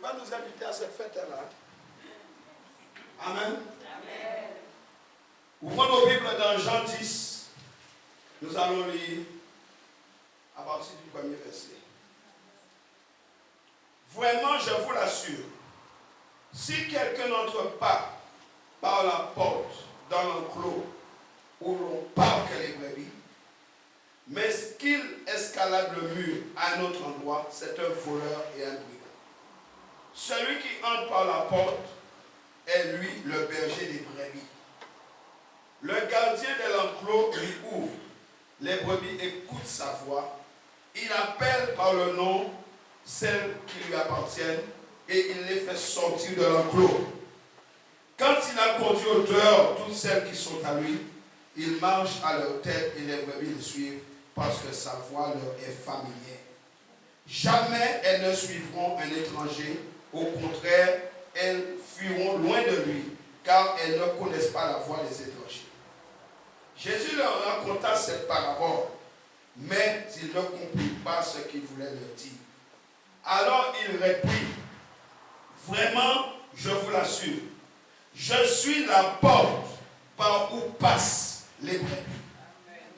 va nous inviter à cette fête-là. Amen. Amen. Ouvrons nos Bibles dans Jean 10. Nous allons lire à partir du premier verset. Vraiment, je vous l'assure, si quelqu'un n'entre pas par la porte dans l'enclos où l'on parle que les brebis, mais qu'il escalade le mur à un autre endroit, c'est un voleur et un brigand. Celui qui entre par la porte est lui le berger des brebis. Le gardien de l'enclos lui ouvre. Les brebis écoutent sa voix. Il appelle par le nom celles qui lui appartiennent et il les fait sortir de l'enclos. Quand il a conduit au dehors toutes celles qui sont à lui, il marche à leur tête et les brebis le suivent parce que sa voix leur est familière. Jamais elles ne suivront un étranger. Au contraire, elles fuiront loin de lui, car elles ne connaissent pas la voix des étrangers. Jésus leur raconta cette parabole, mais ils ne comprirent pas ce qu'il voulait leur dire. Alors il reprit, vraiment, je vous l'assure, je suis la porte par où passent les brebis.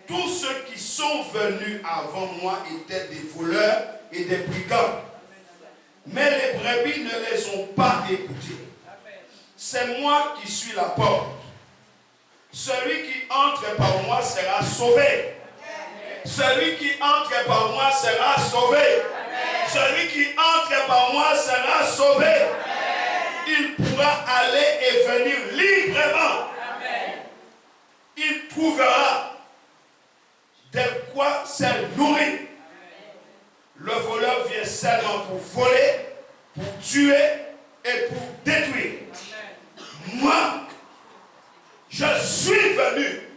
Tous ceux qui sont venus avant moi étaient des voleurs et des brigands. Mais les brebis ne les ont pas écoutés. C'est moi qui suis la porte. Celui qui entre par moi sera sauvé. Celui qui entre par moi sera sauvé. Celui qui entre par moi sera sauvé. Il pourra aller et venir librement. Il trouvera de quoi se nourrir. Le voleur vient seulement pour voler, pour tuer et pour détruire. Moi, je suis venu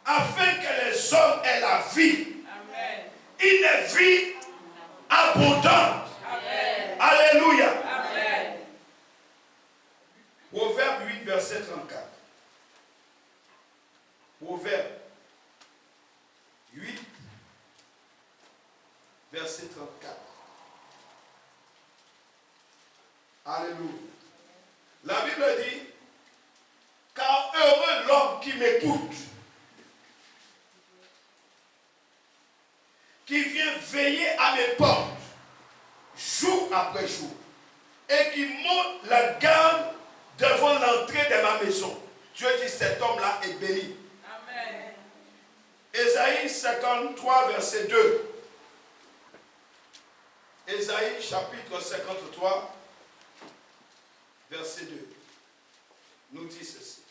afin que les hommes aient la vie. Une vie abondante. Alléluia. Proverbe 8, verset 34. Proverbe 8, verset 34. Alléluia. La Bible dit, car heureux l'homme qui m'écoute, qui vient veiller à mes portes, jour après jour, et qui monte la garde devant l'entrée de ma maison. Dieu dit, cet homme-là est béni. Amen. Ésaïe 53, verset 2. Ésaïe chapitre 53, verset 2, nous dit ceci.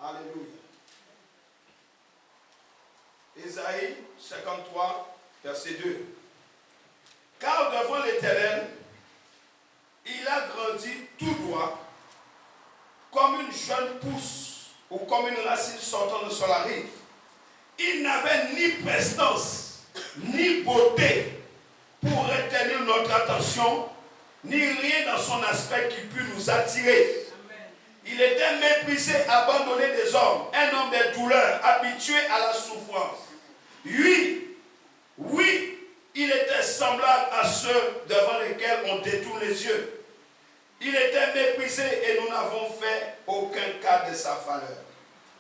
Alléluia. Ésaïe 53, verset 2. Car devant l'Éternel, il a grandi tout droit, comme une jeune pousse ou comme une racine sortant de sur la rive. Il n'avait ni prestance, ni beauté pour retenir notre attention, ni rien dans son aspect qui pût nous attirer. Amen. Il était méprisé, abandonné des hommes, un homme des douleurs, habitué à la souffrance. Oui, il était semblable à ceux devant lesquels on détourne les yeux. Il était méprisé et nous n'avons fait aucun cas de sa valeur.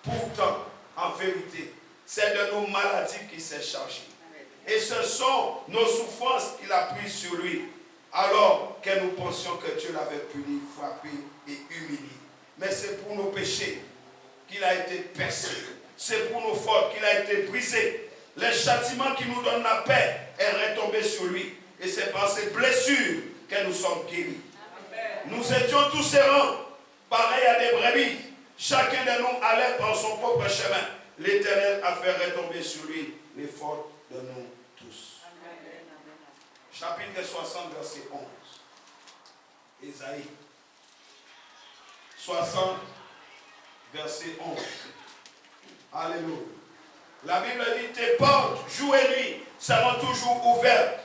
Pourtant, en vérité, c'est de nos maladies qu'il s'est chargé. Et ce sont nos souffrances qu'il a prises sur lui, alors que nous pensions que Dieu l'avait puni, frappé et humilié. Mais c'est pour nos péchés qu'il a été percé. C'est pour nos fautes qu'il a été brisé. Le châtiment qui nous donne la paix est retombé sur lui. Et c'est par ses blessures que nous sommes guéris. Amen. Nous étions tous errants, pareils à des brebis. Chacun de nous allait par son propre chemin. L'Éternel a fait retomber sur lui les fautes de nous tous. Amen. Chapitre 60, verset 11. Ésaïe 60, verset 11. Alléluia. La Bible dit, tes portes, jour et nuit, seront toujours ouvertes.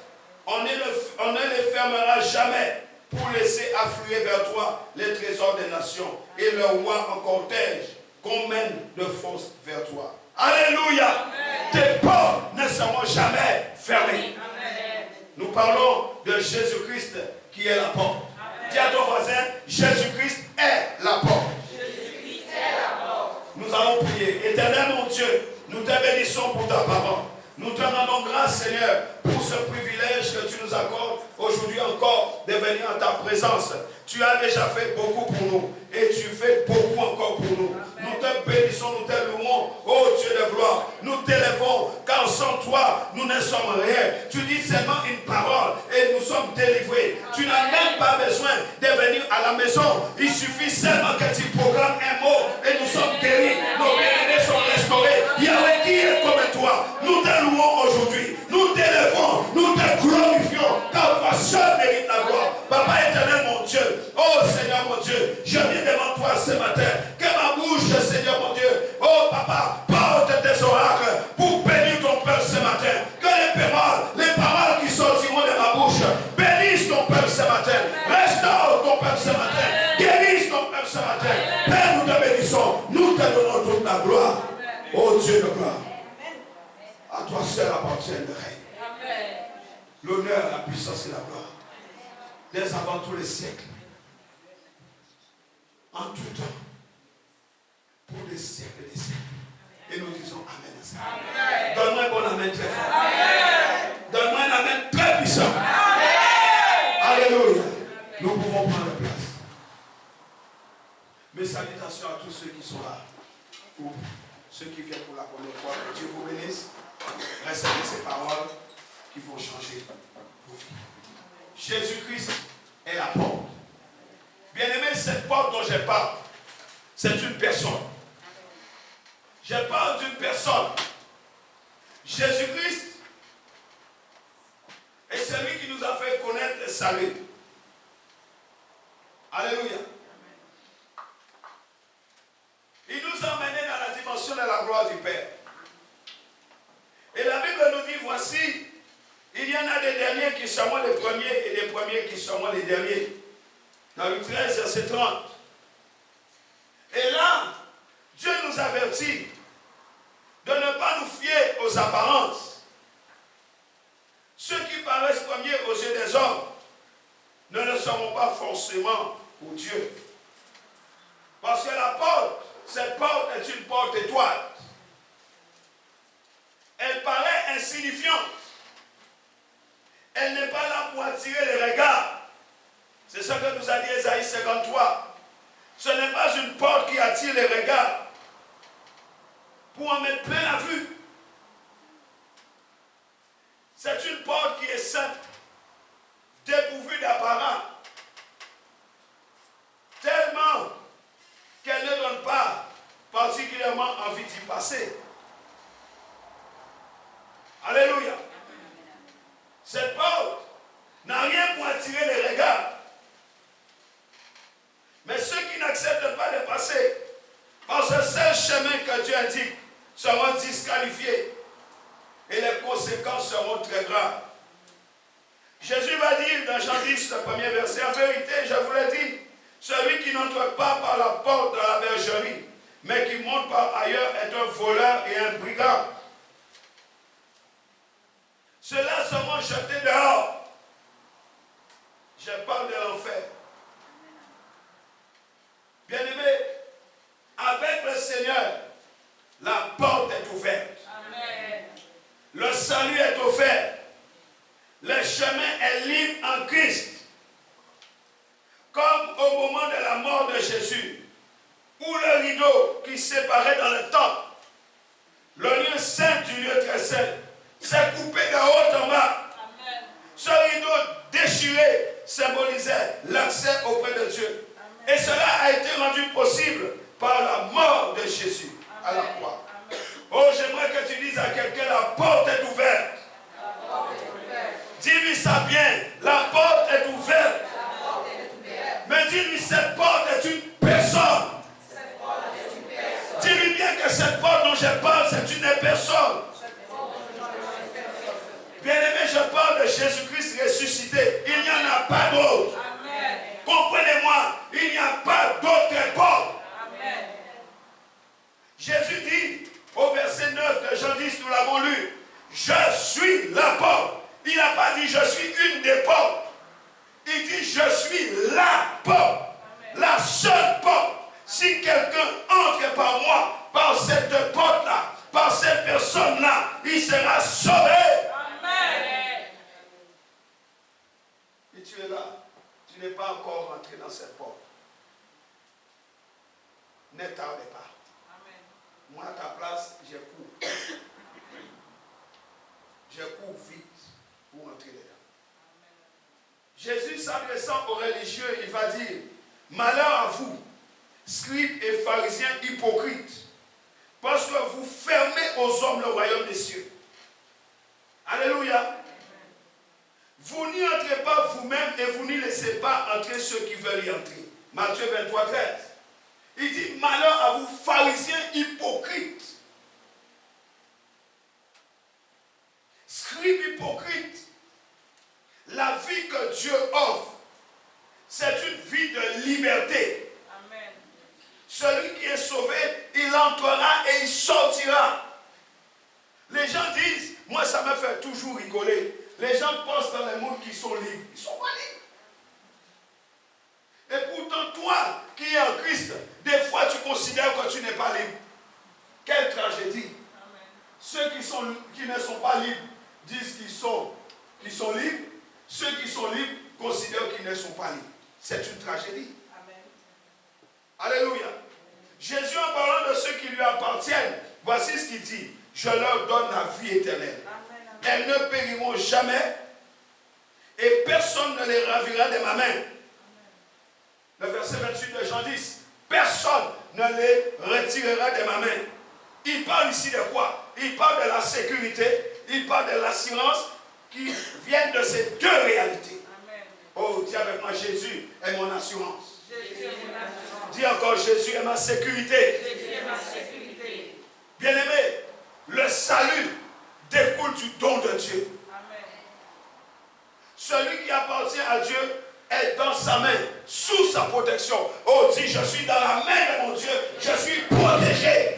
On ne les fermera jamais pour laisser affluer vers toi les trésors des nations et le roi en cortège qu'on mène de force vers toi. Alléluia. Amen. Tes portes ne seront jamais fermée. Nous parlons de Jésus-Christ qui est la porte. Dis à ton voisin, Jésus-Christ est la porte. Nous allons prier. Éternel mon Dieu, nous te bénissons pour ta parole. Nous te rendons grâce, Seigneur, pour ce privilège que tu nous accordes aujourd'hui encore de venir en ta présence. Tu as déjà fait beaucoup pour nous et tu fais beaucoup encore pour nous. Nous te bénissons, nous te louons, ô Dieu de gloire. Nous t'élèvons, car sans toi, nous ne sommes rien. Tu dis seulement une parole et nous sommes délivrés. Tu n'as même pas besoin de venir à la maison. Il suffit seulement que tu proclames un mot et nous sommes guéris. Nos bien-aimés sont restaurés. Yahweh, qui est comme toi? Nous te louons aujourd'hui. Nous t'élèvons, nous te glorifions, car toi seul mérite la gloire. Papa éternel, mon Dieu, oh Seigneur mon Dieu, je viens devant toi ce matin. Que ma bouche, Seigneur mon Dieu, oh Papa, porte tes oracles pour bénir ton peuple ce matin. Que les paroles qui sortiront de ma bouche bénissent ton peuple ce matin. Restaure ton peuple ce matin. Guérisse ton peuple ce matin. Père, nous te bénissons. Nous te donnons toute la gloire. Oh Dieu de gloire. À toi seul appartient le règne. L'honneur, la puissance et la gloire. Dès avant tous les siècles. En tout temps. Pour des siècles et des siècles. Et nous disons Amen à ça. Amen. Donne-moi un bon Amen très fort. Amen. Donne-moi un Amen très puissant. Amen. Alléluia. Nous pouvons prendre place. Mes salutations à tous ceux qui sont là. Ou ceux qui viennent pour la première fois. Que Dieu vous bénisse. Recevez ces paroles qui vont changer vos vies. Jésus-Christ est la porte. Bien-aimé, cette porte dont je parle, c'est une personne. Je parle d'une personne. Jésus-Christ est celui qui nous a fait connaître le salut. Alléluia. Il nous a emmenés dans la dimension de la gloire du Père. Et la Bible nous dit, voici, il y en a des derniers qui seront les premiers et des premiers qui seront les derniers. Dans le 13, verset 30. Et là, Dieu nous avertit de ne pas nous fier aux apparences. Ceux qui paraissent premiers aux yeux des hommes ne le seront pas forcément pour Dieu. Parce que la porte, cette porte est une porte étoile. Elle paraît insignifiante. Elle n'est pas là pour attirer les regards. C'est ce que nous a dit Ésaïe 53. Ce n'est pas une porte qui attire les regards pour en mettre plein la vue. C'est une porte qui est simple, dépourvue d'apparent, tellement qu'elle ne donne pas particulièrement envie d'y passer. Alléluia. Cette porte n'a rien pour attirer les regards. Mais ceux qui n'acceptent pas de passer par ce seul chemin que Dieu indique seront disqualifiés. Et les conséquences seront très graves. Jésus va dire dans Jean 10, le premier verset, en vérité, je vous l'ai dit, celui qui n'entre pas par la porte de la bergerie, mais qui monte par ailleurs est un voleur et un brigand. Ceux-là seront jetés dehors. Je parle de l'enfer. Bien-aimé, avec le Seigneur, la porte est ouverte. Amen. Le salut est offert. Le chemin est libre en Christ. Comme au moment de la mort de Jésus, où le rideau qui séparait dans le temple, le lieu saint du lieu très saint, s'est coupé de haut en bas. Amen. Ce rideau déchiré symbolisait l'accès auprès de Dieu. Amen. Et cela a été rendu possible par la mort de Jésus. Amen. À la croix. Amen. Oh, j'aimerais que tu dises à quelqu'un, la porte est ouverte. La porte est ouverte. Dis-lui ça bien, la porte est ouverte. La porte est ouverte. Mais dis-lui, cette porte est une personne. Cette porte est une personne. Dis-lui bien que cette porte dont je parle, c'est une personne. Bien-aimé, je parle de Jésus-Christ ressuscité. Il n'y en a pas d'autre. Comprenez-moi, il n'y a pas d'autre porte. Amen. Jésus dit au verset 9 de Jean 10, nous l'avons lu, je suis la porte. il sera sauvé. Amen. Et tu es là, tu n'es pas encore rentré dans cette porte. Ne tarde pas. Amen. Moi, à ta place, je cours. Je cours vite pour entrer dedans. Jésus s'adressant aux religieux, il va dire, malheur à vous, scribes et pharisiens hypocrites, parce que vous fermez aux hommes le royaume des cieux. Alléluia. Vous n'y entrez pas vous-même et vous n'y laissez pas entrer ceux qui veulent y entrer. Matthieu 23, 13. Il dit, malheur à vous, pharisiens hypocrites. Scribes hypocrites. La vie que Dieu offre, c'est une vie de liberté. Amen. Celui qui est sauvé, il entrera et il sortira. Les gens disent, moi ça me fait toujours rigoler. Les gens pensent dans le monde qu'ils sont libres. Ils ne sont pas libres. Et pourtant, toi qui es en Christ, des fois tu considères que tu n'es pas libre. Quelle tragédie. Amen. Ceux qui ne sont pas libres disent qu'ils sont libres. Ceux qui sont libres considèrent qu'ils ne sont pas libres. C'est une tragédie. Amen. Alléluia. Jésus, en parlant de ceux qui lui appartiennent, voici ce qu'il dit. Je leur donne la vie éternelle. Amen. Elles ne périront jamais et personne ne les ravira de ma main. Amen. Le verset 28 de Jean 10. Personne ne les retirera de ma main. Il parle ici de quoi? Il parle de la sécurité, il parle de l'assurance qui viennent de ces deux réalités. Amen. Oh, dis avec moi, Jésus est mon assurance. Jésus est mon assurance. Dis encore, Jésus est ma sécurité. Jésus est ma sécurité. Bien-aimé, le salut découle du don de Dieu. Amen. Celui qui appartient à Dieu est dans sa main, sous sa protection. Oh, dis, je suis dans la main de mon Dieu, je suis protégé.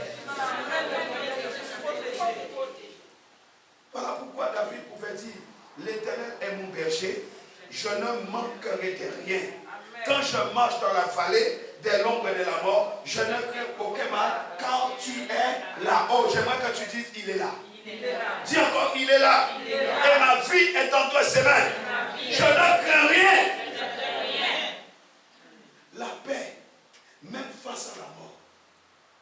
Voilà pourquoi David pouvait dire, l'Éternel est mon berger, je ne manquerai de rien. Amen. Quand je marche dans la vallée de l'ombre de la mort, je ne crains aucun mal, quand tu es là-haut. J'aimerais que tu dises, il est là. Il est là. Dis encore, il est là. Il est là. Et ma vie est entre ses mains. Je ne crains rien. La paix, même face à la mort,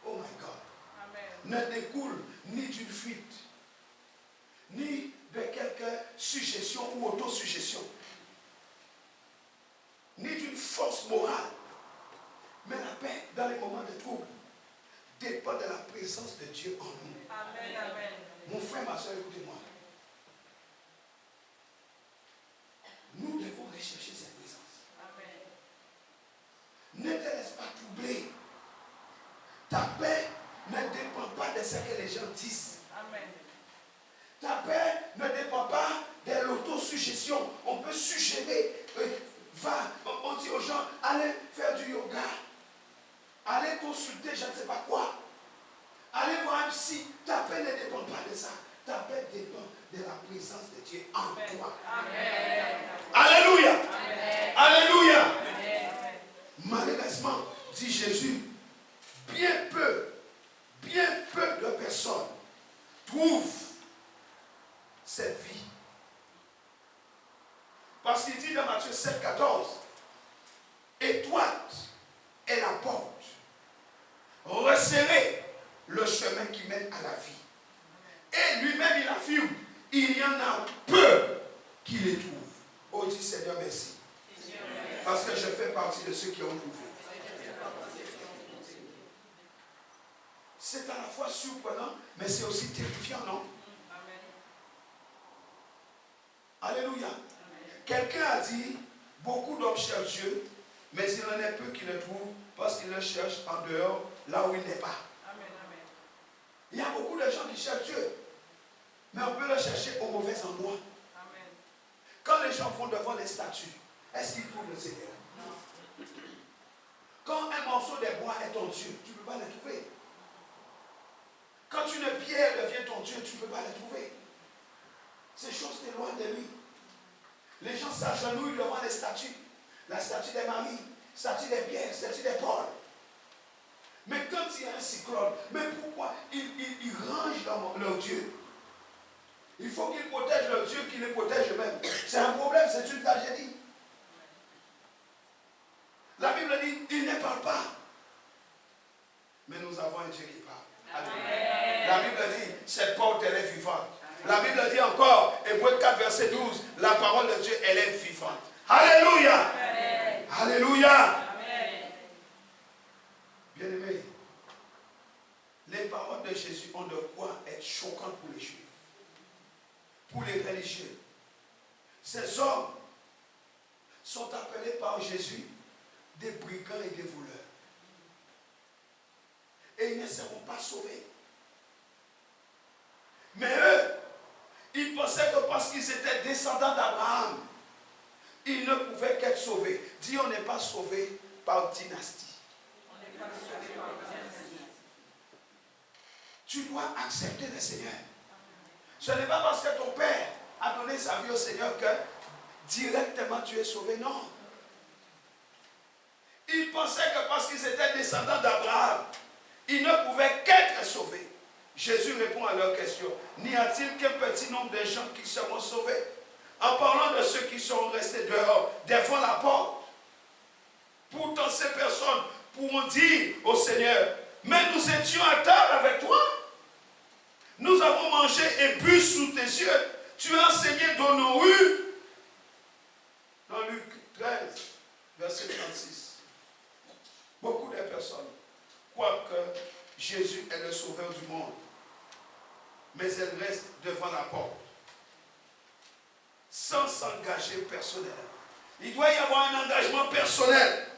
oh my God, amen, ne découle ni d'une fuite, ni de quelque suggestion ou autosuggestion, ni d'une force morale. Mais la paix, dans les moments de trouble, dépend de la présence de Dieu en nous. Amen, amen. Mon frère, ma soeur, écoutez-moi. Nous devons rechercher cette présence. Amen. Ne te laisse pas troubler. Ta paix ne dépend pas de ce que les gens disent. Amen. Ta paix ne dépend pas de l'autosuggestion. On peut suggérer, on dit aux gens, allez faire du yoga, allez consulter je ne sais pas quoi, allez voir un psy. Ta paix ne dépend pas de ça. Ta paix dépend de la présence de Dieu en Amen. Toi. Amen. Alléluia. Amen. Alléluia. Amen. Malheureusement, dit Jésus, bien peu de personnes trouvent cette vie. Parce qu'il dit dans Matthieu 7, 14, étroite est la porte, resserrez le chemin qui mène à la vie. Et lui-même il affirme, il y en a peu qui les trouvent. Oh, dit Seigneur, merci. Parce que je fais partie de ceux qui ont trouvé. C'est à la fois surprenant, mais c'est aussi terrifiant, non? Amen. Alléluia. Amen. Quelqu'un a dit, beaucoup d'hommes cherchent Dieu, mais il en est peu qui le trouvent parce qu'ils le cherchent en dehors, là où il n'est pas. Amen. Amen. Il y a beaucoup de gens qui cherchent Dieu, mais on peut le chercher au mauvais endroit. Amen. Quand les gens vont devant les statues, est-ce qu'ils trouvent le Seigneur? Non. Quand un morceau de bois est ton Dieu, tu ne peux pas le trouver. Quand une pierre devient ton Dieu, tu ne peux pas le trouver. Ces choses t'éloignent de lui. Les gens s'agenouillent devant les statues. La statue de Marie, statue de Pierre, statue de Paul. Mais quand il y a un cyclone, mais pourquoi ils rangent dans leur Dieu? Il faut qu'ils protègent leur Dieu, qu'ils les protègent eux-mêmes. C'est un problème, c'est une tragédie. La Bible dit, il ne parle pas. Mais nous avons un Dieu qui parle. Amen. La Bible dit, cette porte, elle est vivante. La Bible dit encore, Hébreux 4, verset 12, la parole de Dieu, elle est vivante. Alléluia. Amen. Alléluia. Amen. Bien-aimés, les paroles de Jésus ont de quoi être choquantes pour les Juifs, pour les religieux. Ces hommes sont appelés par Jésus des brigands et des voleurs. Et ils ne seront pas sauvés. Mais eux, ils pensaient que parce qu'ils étaient descendants d'Abraham, ils ne pouvaient qu'être sauvés. Dis, on n'est pas sauvé par dynastie. On n'est pas sauvé par dynastie. Tu dois accepter le Seigneur. Ce n'est pas parce que ton père a donné sa vie au Seigneur que directement tu es sauvé. Non. Ils pensaient que parce qu'ils étaient descendants d'Abraham, ils ne pouvaient qu'être sauvés. Jésus répond à leur question. N'y a-t-il qu'un petit nombre de gens qui seront sauvés? En parlant de ceux qui seront restés dehors, devant la porte. Pourtant, ces personnes pourront dire au Seigneur, mais nous étions à table avec toi. Nous avons mangé et bu sous tes yeux. Tu as enseigné dans nos rues. Dans Luc 13, verset 36. Beaucoup de personnes croient que Jésus est le sauveur du monde. Mais elles restent devant la porte. Sans s'engager personnellement. Il doit y avoir un engagement personnel.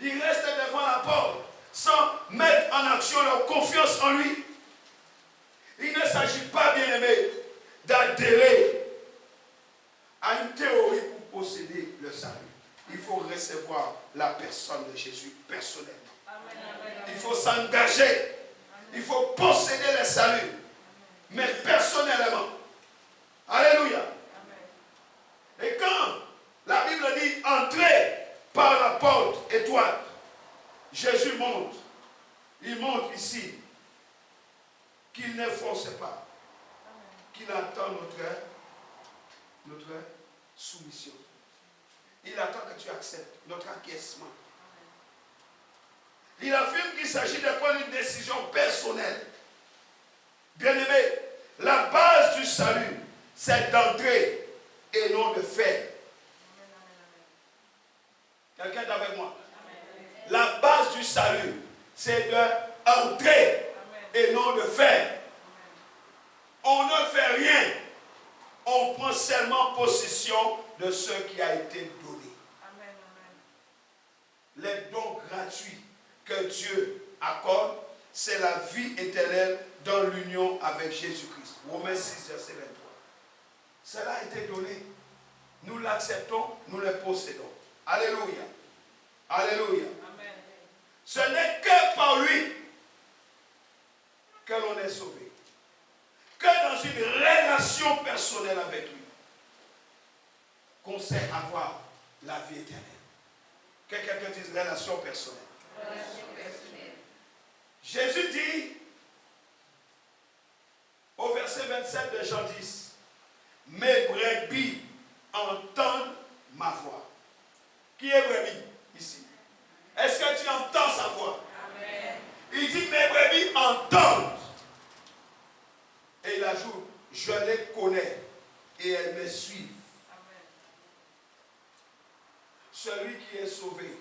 Ils restent devant la porte sans mettre en action leur confiance en lui. Il ne s'agit pas, bien aimé, d'adhérer à une théorie pour posséder le salut. Il faut recevoir la personne de Jésus personnellement. Il faut s'engager. Il faut posséder le salut. Mais personnellement. Alléluia. Et quand la Bible dit entrez par la porte étroite, Jésus montre. Il montre ici qu'il ne force pas. Qu'il attend notre soumission. Il attend que tu acceptes notre acquiescement. Il affirme qu'il s'agit de prendre une décision personnelle. Bien-aimé, la base du salut, c'est d'entrer et non de faire. Quelqu'un est avec moi? La base du salut, c'est d'entrer et non de faire. On ne fait rien. On prend seulement possession de ce qui a été donné. Les dons gratuits que Dieu accorde, c'est la vie éternelle dans l'union avec Jésus-Christ. Romains 6, verset 23. Cela a été donné. Nous l'acceptons, nous le possédons. Alléluia. Alléluia. Amen. Ce n'est que par lui que l'on est sauvé. Que dans une relation personnelle avec lui, qu'on sait avoir la vie éternelle. Que quelqu'un dise relation personnelle. Relation personnelle. Jésus dit au verset 27 de Jean 10, mes brebis entendent ma voix. Qui est brebis ici? Est-ce que tu entends sa voix? Amen. Il dit mes brebis entendent. Et il ajoute, je les connais et elles me suivent. Amen. Celui qui est sauvé,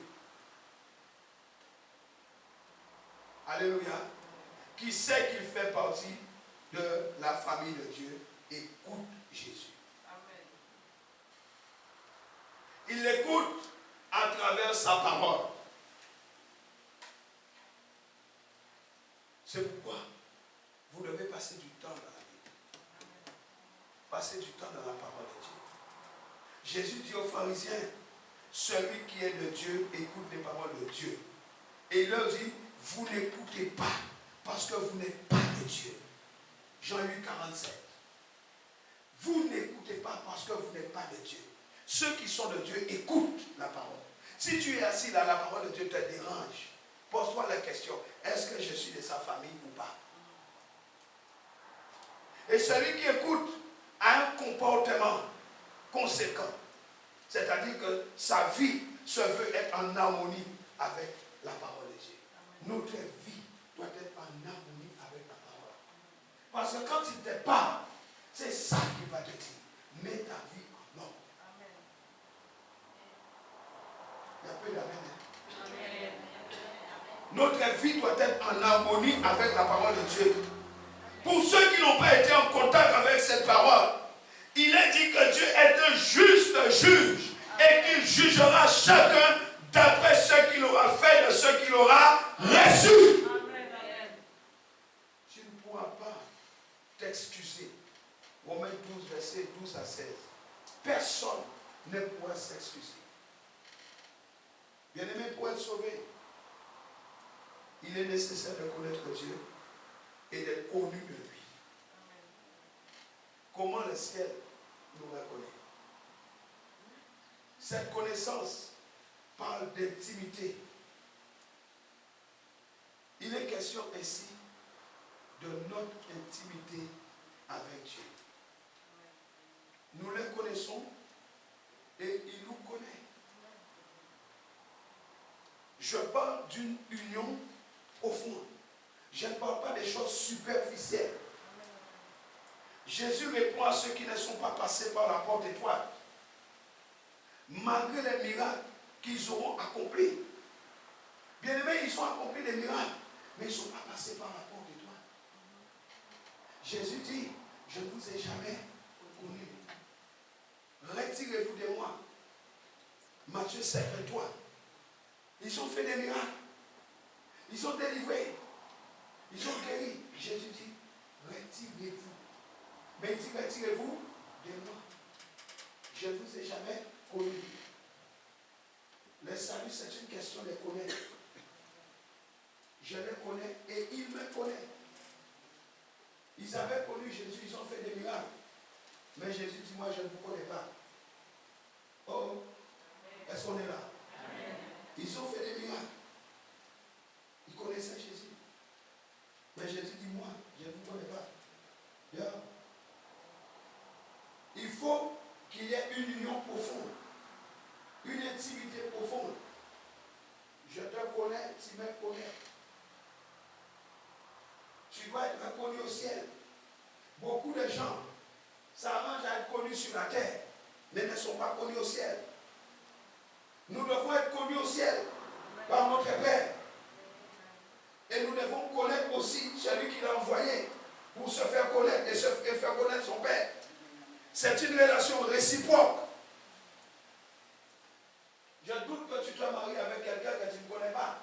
alléluia, qui sait qu'il fait partie de la famille de Dieu, écoute Jésus. Amen. Il l'écoute à travers sa parole. C'est pourquoi vous devez passer du temps dans la Bible. Passer du temps dans la parole de Dieu. Jésus dit aux pharisiens, celui qui est de Dieu écoute les paroles de Dieu. Et il leur dit, vous n'écoutez pas parce que vous n'êtes pas de Dieu. Jean 8, 47. Vous n'écoutez pas parce que vous n'êtes pas de Dieu. Ceux qui sont de Dieu écoutent la parole. Si tu es assis là, la parole de Dieu te dérange. Pose-toi la question, est-ce que je suis de sa famille ou pas? Et celui qui écoute a un comportement conséquent. C'est-à-dire que sa vie se veut être en harmonie avec la parole de Dieu. Notre vie doit être en harmonie avec la parole. Parce que quand il te parle, c'est ça qu'il va te dire. Mets ta vie en ordre. Il y a peu d'amen. Notre vie doit être en harmonie avec la parole de Dieu. Pour ceux qui n'ont pas été en contact avec cette parole, il est dit que Dieu est un juste juge et qu'il jugera chacun d'après ce qu'il aura fait, de ce qu'il aura reçu. Amen. Tu ne pourras pas t'excuser. Romains 12, versets 12 à 16. Personne ne pourra s'excuser. Bien-aimé, pour être sauvé, il est nécessaire de connaître Dieu et d'être connu de lui. Comment le ciel nous reconnaît? Cette connaissance parle d'intimité. Il est question ici de notre intimité avec Dieu. Nous le connaissons et il nous connaît. Je parle d'une union profonde. Je ne parle pas des choses superficielles. Jésus répond à ceux qui ne sont pas passés par la porte étroite. Malgré les miracles qu'ils auront accomplis. Bien aimés, ils ont accompli des miracles, mais ils ne sont pas passés par la porte étroite. Jésus dit, je ne vous ai jamais connu. Retirez-vous de moi. Matthieu 7, 23. Ils ont fait des miracles. Ils ont délivré. Ils ont guéri. Jésus dit, retirez-vous. Mais il dit, retirez-vous de moi. Je ne vous ai jamais connu. Le salut, c'est une question de connaître. Je le connais et il me connaît. Ils avaient connu Jésus, ils ont fait des miracles. Mais Jésus dit, moi je ne vous connais pas. Oh, est-ce qu'on est là? Amen. Ils ont fait des miracles. Ils connaissaient Jésus. Mais Jésus dit, moi, je ne vous connais pas. Bien. Il faut qu'il y ait une union profonde. Une intimité profonde. Je te connais, tu me connais. Tu dois être reconnu au ciel. Beaucoup de gens s'arrangent à être connus sur la terre, mais ne sont pas connus au ciel. Nous devons être connus au ciel par notre Père. Et nous devons connaître aussi celui qui l'a envoyé pour se faire connaître et faire connaître son Père. C'est une relation réciproque. Je doute que tu te maries avec quelqu'un que tu ne connais pas.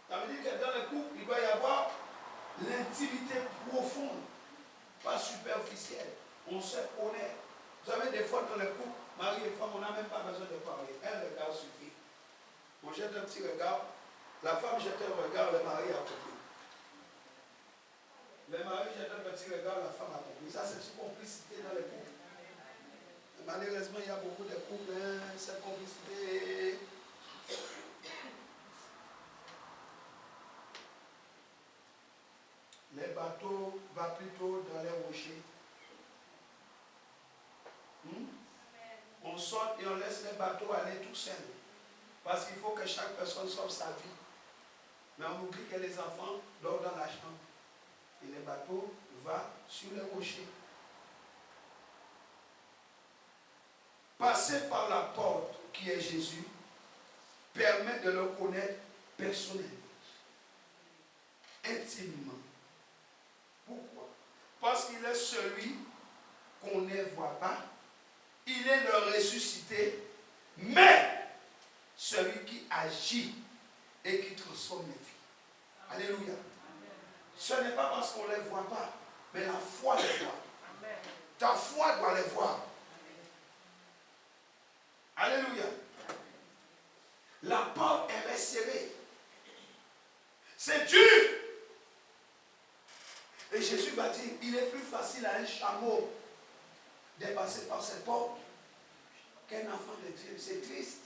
Ça veut dire que dans le couple, il doit y avoir l'intimité profonde, pas superficielle. On se connaît. Vous savez, des fois dans le couple, mari et femme, on n'a même pas besoin de parler. Un regard suffit. On jette un petit regard. La femme jette un regard, le mari a compris. Le mari jette un petit regard, la femme a compris. Ça, c'est une complicité dans le couple. Malheureusement, il y a beaucoup de couples, cette complicité. Les bateaux vont plutôt dans les rochers. On sort et on laisse les bateaux aller tout seuls. Parce qu'il faut que chaque personne sauve sa vie. Mais on oublie que les enfants dorment dans la chambre. Et les bateaux vont sur les rochers. Passer par la porte qui est Jésus permet de le connaître personnellement, intimement. Pourquoi? Parce qu'il est celui qu'on ne voit pas. Il est le ressuscité, mais celui qui agit et qui transforme les vies. Alléluia. Ce n'est pas parce qu'on ne les voit pas, mais la foi les voit. Ta foi doit les voir. Alléluia. La porte est resserrée. C'est dur. Et Jésus va dire, il est plus facile à un chameau de passer par cette porte qu'un enfant de Dieu. C'est triste.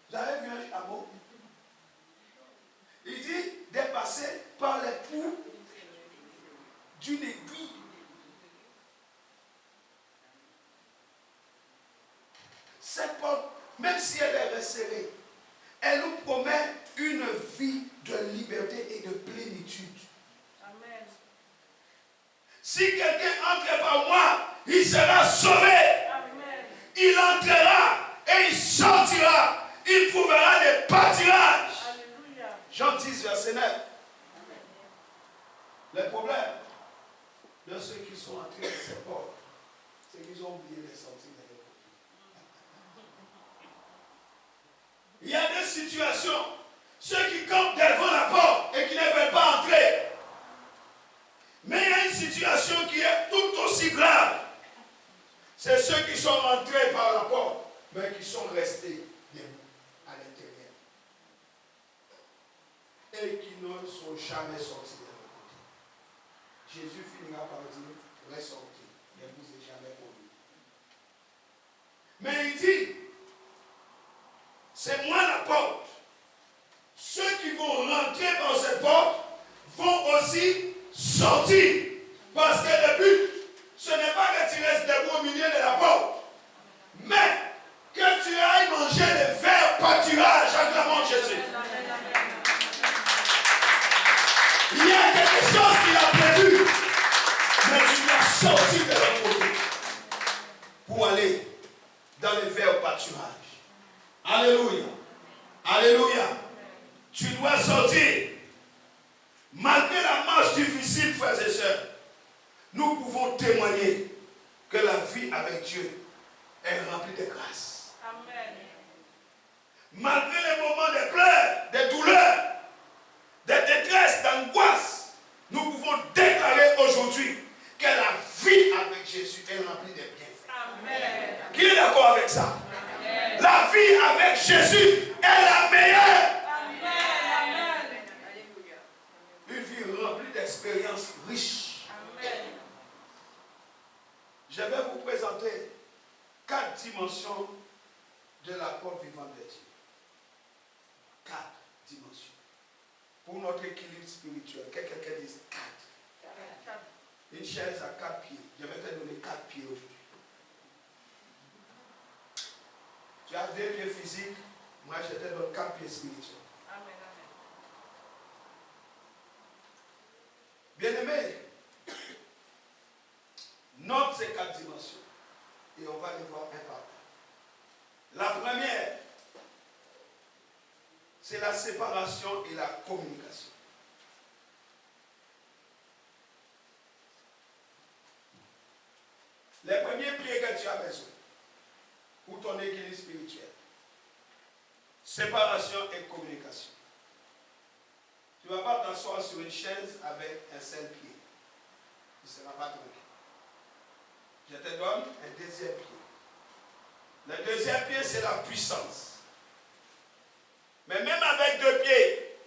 Vous avez vu un chameau? Il dit de passer par les trous d'une aiguille. Cette porte, même si elle est resserrée, elle nous promet une vie de liberté et de plénitude. Amen. Si quelqu'un entre par moi, il sera sauvé. Amen. Il entrera et il sortira. Il trouvera des pâtirages. Alléluia. Jean 10, verset 9. Le problème de ceux qui sont entrés dans ces portes, c'est qu'ils ont oublié les sorties de leur côté. Il y a des situations, ceux qui campent devant la porte et qui ne veulent pas entrer. Mais il y a une situation qui est tout aussi grave. C'est ceux qui sont rentrés par la porte, mais qui sont restés debout à l'intérieur. Et qui ne sont jamais sortis de leur côté. Jésus finira par dire, ressortez, ne vous est jamais connu. Mais il dit, c'est moi la porte. Ceux qui vont rentrer par cette porte vont aussi sortir. Parce que le but, ce n'est pas que tu restes debout au milieu de la porte, mais que tu ailles manger les verts pâturages, acclamant Jésus. Il y a quelque chose qu'il a prévu, mais tu dois sortir de l'autre côté pour aller dans les verts pâturages. Alléluia. Alléluia. Tu dois sortir. Malgré la marche difficile, frères et sœurs, nous pouvons témoigner que la vie avec Dieu est remplie de grâce. Amen. Malgré les moments de pleurs, de douleurs, de détresse, d'angoisse, nous pouvons déclarer aujourd'hui que la vie avec Jésus est remplie de bienfaits. Amen. Qui est d'accord avec ça? Amen. La vie avec Jésus est la meilleure. Amen. Une vie remplie d'expériences riches. Amen. Je vais vous présenter 4 dimensions de la porte vivante de Dieu. 4 dimensions. Pour notre équilibre spirituel, que quelqu'un dise 4. Une chaise à 4 pieds. Je vais te donner 4 pieds aujourd'hui. Tu as 2 pieds physiques, moi je te donne 4 pieds spirituels. Amen. Bien-aimés, note ces 4 dimensions et on va les voir un par un. La première, c'est la séparation et la communication. Les premiers pieds que tu as besoin pour ton équilibre spirituel, séparation et communication. Tu ne vas pas t'asseoir sur une chaise avec un seul pied. Il ne sera pas tranquille. Je te donne un deuxième pied. Le deuxième pied, c'est la puissance. Mais même avec 2 pieds,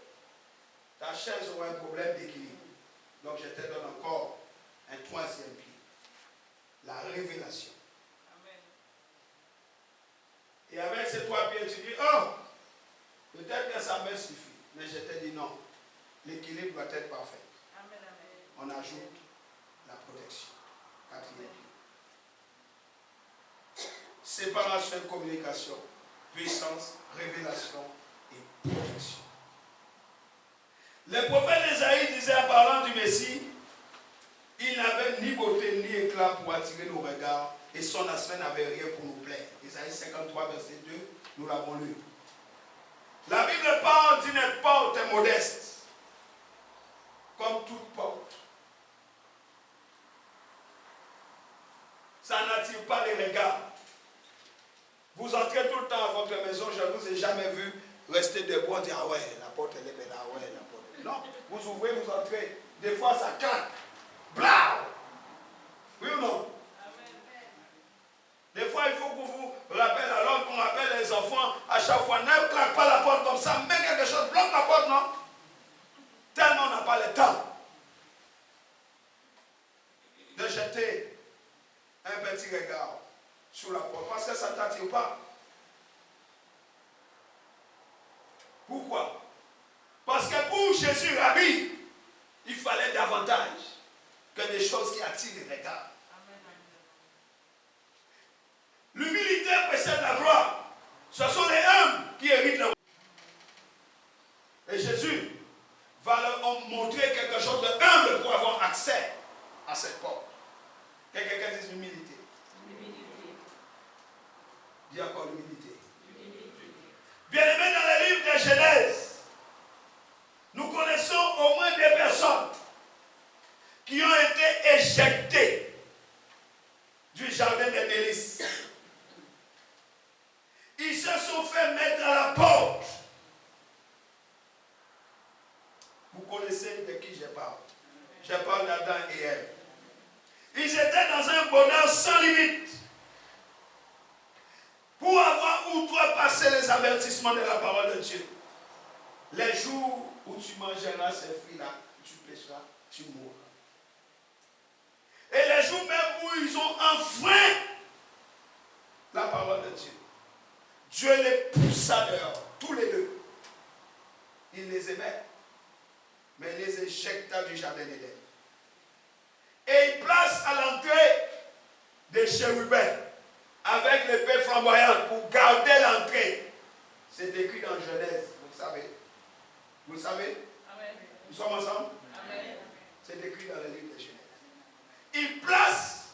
ta chaise aura un problème d'équilibre. Donc je te donne encore un troisième pied. La révélation. Amen. Et avec ces 3 pieds, tu dis, oh, peut-être que ça me suffit. Mais je te dis non. L'équilibre doit être parfait. Amen. On ajoute la protection. 4e pied. Séparation et communication. Puissance, révélation et protection. Le prophète Ésaïe disait en parlant du Messie, il n'avait ni beauté ni éclat pour attirer nos regards et son aspect n'avait rien pour nous plaire. Ésaïe 53, verset 2, nous l'avons lu. La Bible parle d'une porte modeste, comme toute porte. Ça n'attire pas les regards. Vous entrez tout le temps à votre maison, je ne vous ai jamais vu rester debout et dire, ah ouais, la porte elle est belle, ah ouais, la porte elle est belle. Non, vous ouvrez, vous entrez. Des fois ça claque. Blah! Oui ou non? Des fois, il faut qu'on vous rappelle, alors qu'on rappelle les enfants, à chaque fois, ne claque pas la porte comme ça, mets quelque chose, bloque la porte, non? Tellement on n'a pas le temps de jeter un petit regard sur la porte, parce que ça ne t'attire pas. Pourquoi? Parce que pour Jésus, Rabbi, il fallait davantage que de choses qui attirent les regards. L'humilité précède la gloire. Ce sont les humbles qui héritent la gloire. Et Jésus va leur montrer quelque chose de humble pour avoir accès à cette porte. Quelqu'un dit l'humilité. Dis encore l'humilité. Bien-aimés, dans le livre de Genèse, nous connaissons au moins des personnes qui ont été éjectées du jardin des délices. Ils se sont fait mettre à la porte. Vous connaissez de qui je parle. Je parle d'Adam et Ève. Ils étaient dans un bonheur sans limite pour avoir outrepassé les avertissements de la parole de Dieu. Les jours où tu mangeras ces fruits-là, tu pécheras, tu mourras. Et les jours même où ils ont enfreint la parole de Dieu, Dieu les poussa dehors, tous les deux. Il les aimait, mais il les éjecta du jardin d'Éden. Et il place à l'entrée des chérubins avec l'épée flamboyante pour garder l'entrée. C'est écrit dans Genèse, vous le savez. Vous le savez? Amen. Nous sommes ensemble? Amen. C'est écrit dans le livre de Genèse. Il place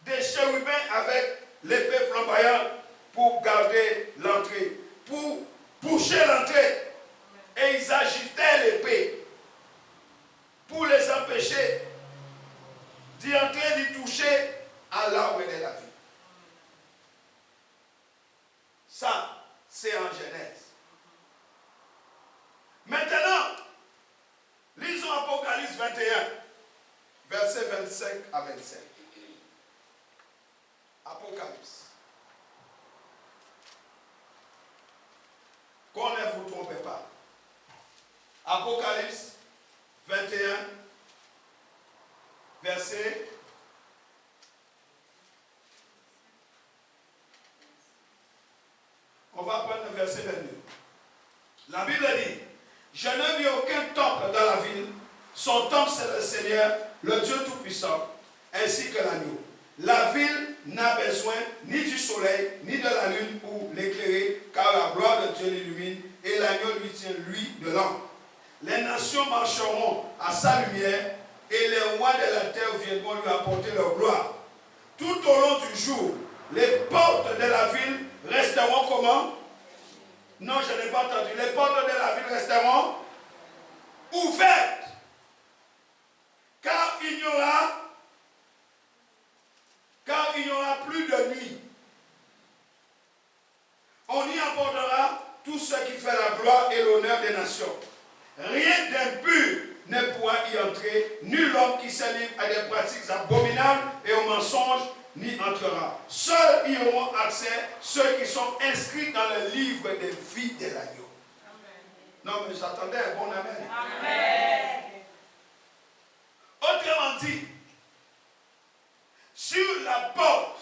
des chérubins avec l'épée flamboyante pour garder l'entrée, pour boucher l'entrée. Et ils agitaient l'épée pour les empêcher d'y entrer, d'y toucher à l'arbre de la vie. Ça, c'est en Genèse. Maintenant, lisons Apocalypse 21, versets 25 à 27. Apocalypse. Qu'on ne vous trompez pas. Apocalypse 21, verset 'On va prendre le verset 22. La Bible dit, je ne vis aucun temple dans la ville. Son temple, c'est le Seigneur, le Dieu Tout-Puissant, ainsi que l'agneau. La ville n'a besoin ni du soleil, ni de la lune pour l'éclairer, car la gloire de Dieu l'illumine, et l'agneau lui tient l'huile de lampe. Les nations marcheront à sa lumière, et les rois de la terre viendront lui apporter leur gloire. Tout au long du jour, les portes de la ville resteront comment? Non, je n'ai pas entendu. Les portes de la ville resteront ouvertes. Car il n'y aura plus de nuit. On y apportera tout ce qui fait la gloire et l'honneur des nations. Rien d'impur ne pourra y entrer, nul homme qui se livre à des pratiques abominables et aux mensonges n'y entrera. Seuls y auront accès ceux qui sont inscrits dans le livre de vie de l'agneau. Non, mais j'attendais un bon amen. Amen. Autrement dit, sur la porte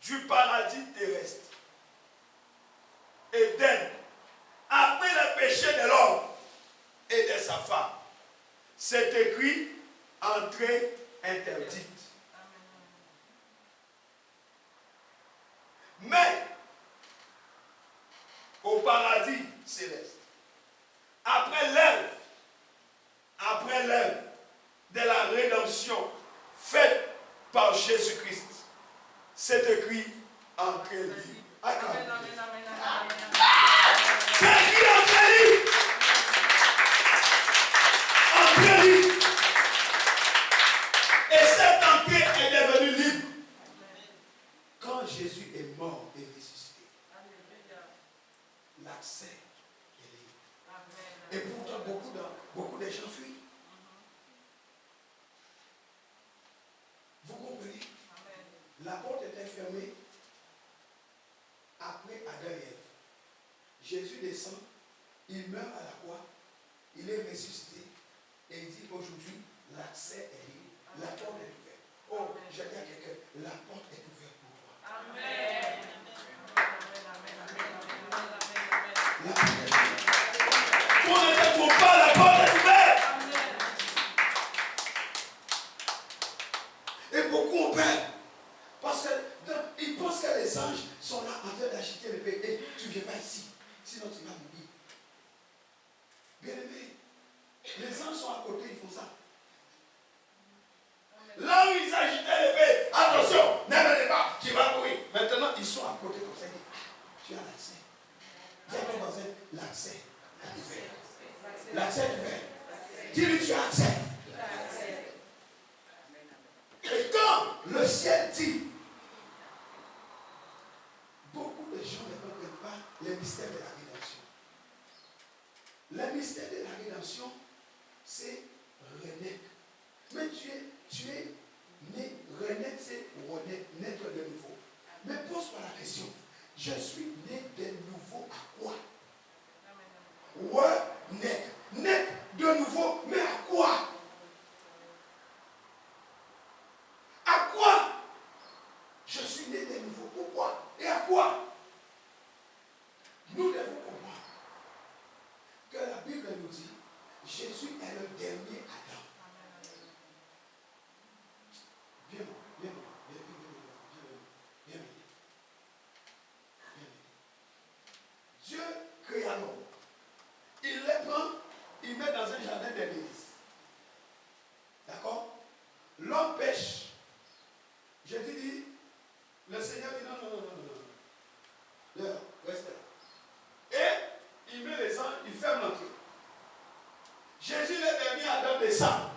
du paradis terrestre, Éden, après le péché de l'homme et de sa femme, c'est écrit entrée interdite. Mais au paradis céleste, après l'œuvre de la rédemption faite par Jésus-Christ, c'est écrit entrée libre. C'est écrit entrée libre. Entrée libre. Et cette entrée est devenue libre quand Jésus est mort et ressuscité. L'accès est libre. Et pourtant, beaucoup de gens fuient. Vous comprenez? La porte était fermée après Adam et Ève. Jésus descend, il meurt à la croix, il est ressuscité et il dit aujourd'hui, l'accès est libre, la porte est ouverte. Oh, je dis à quelqu'un, la porte est ouverte pour toi. Amen. La porte est ouverte. On ne te trompe pas, la porte est ouverte. Et beaucoup ont peur. Parce qu'ils pensent que les anges sont là en train d'agiter l'épée. Et tu ne viens pas ici. Sinon tu vas mourir. Bien aimé, les anges sont à côté, ils font ça. Là où ils agitaient l'épée, attention, ne venez pas, tu vas mourir. Maintenant, ils sont à côté comme ça. Tu as l'accès. Dis à ton voisin, l'accès. L'accès du Père. Dis-lui, tu as accès. Et quand le ciel dit, beaucoup de gens ne comprennent pas les mystères de la rédemption. Le mystère de la rédemption, c'est renaître. Mais tu es né, renaître, c'est renaître, naître de nouveau. Mais pose-toi la question, je suis né de nouveau à quoi? Renaître. Naître de nouveau, mais à quoi? À quoi? Je suis né de nouveau. Pourquoi? Et à quoi? Nous devons comprendre que la Bible nous dit Jésus est le dernier Adam. Viens. Dieu créa l'homme. Il les prend, il met dans un jardin d'église. D'accord? L'homme pêche. Je te dis, le Seigneur dit non. Reste là. Et il met les anges, il ferme l'entrée. Jésus, le dernier Adam, descend.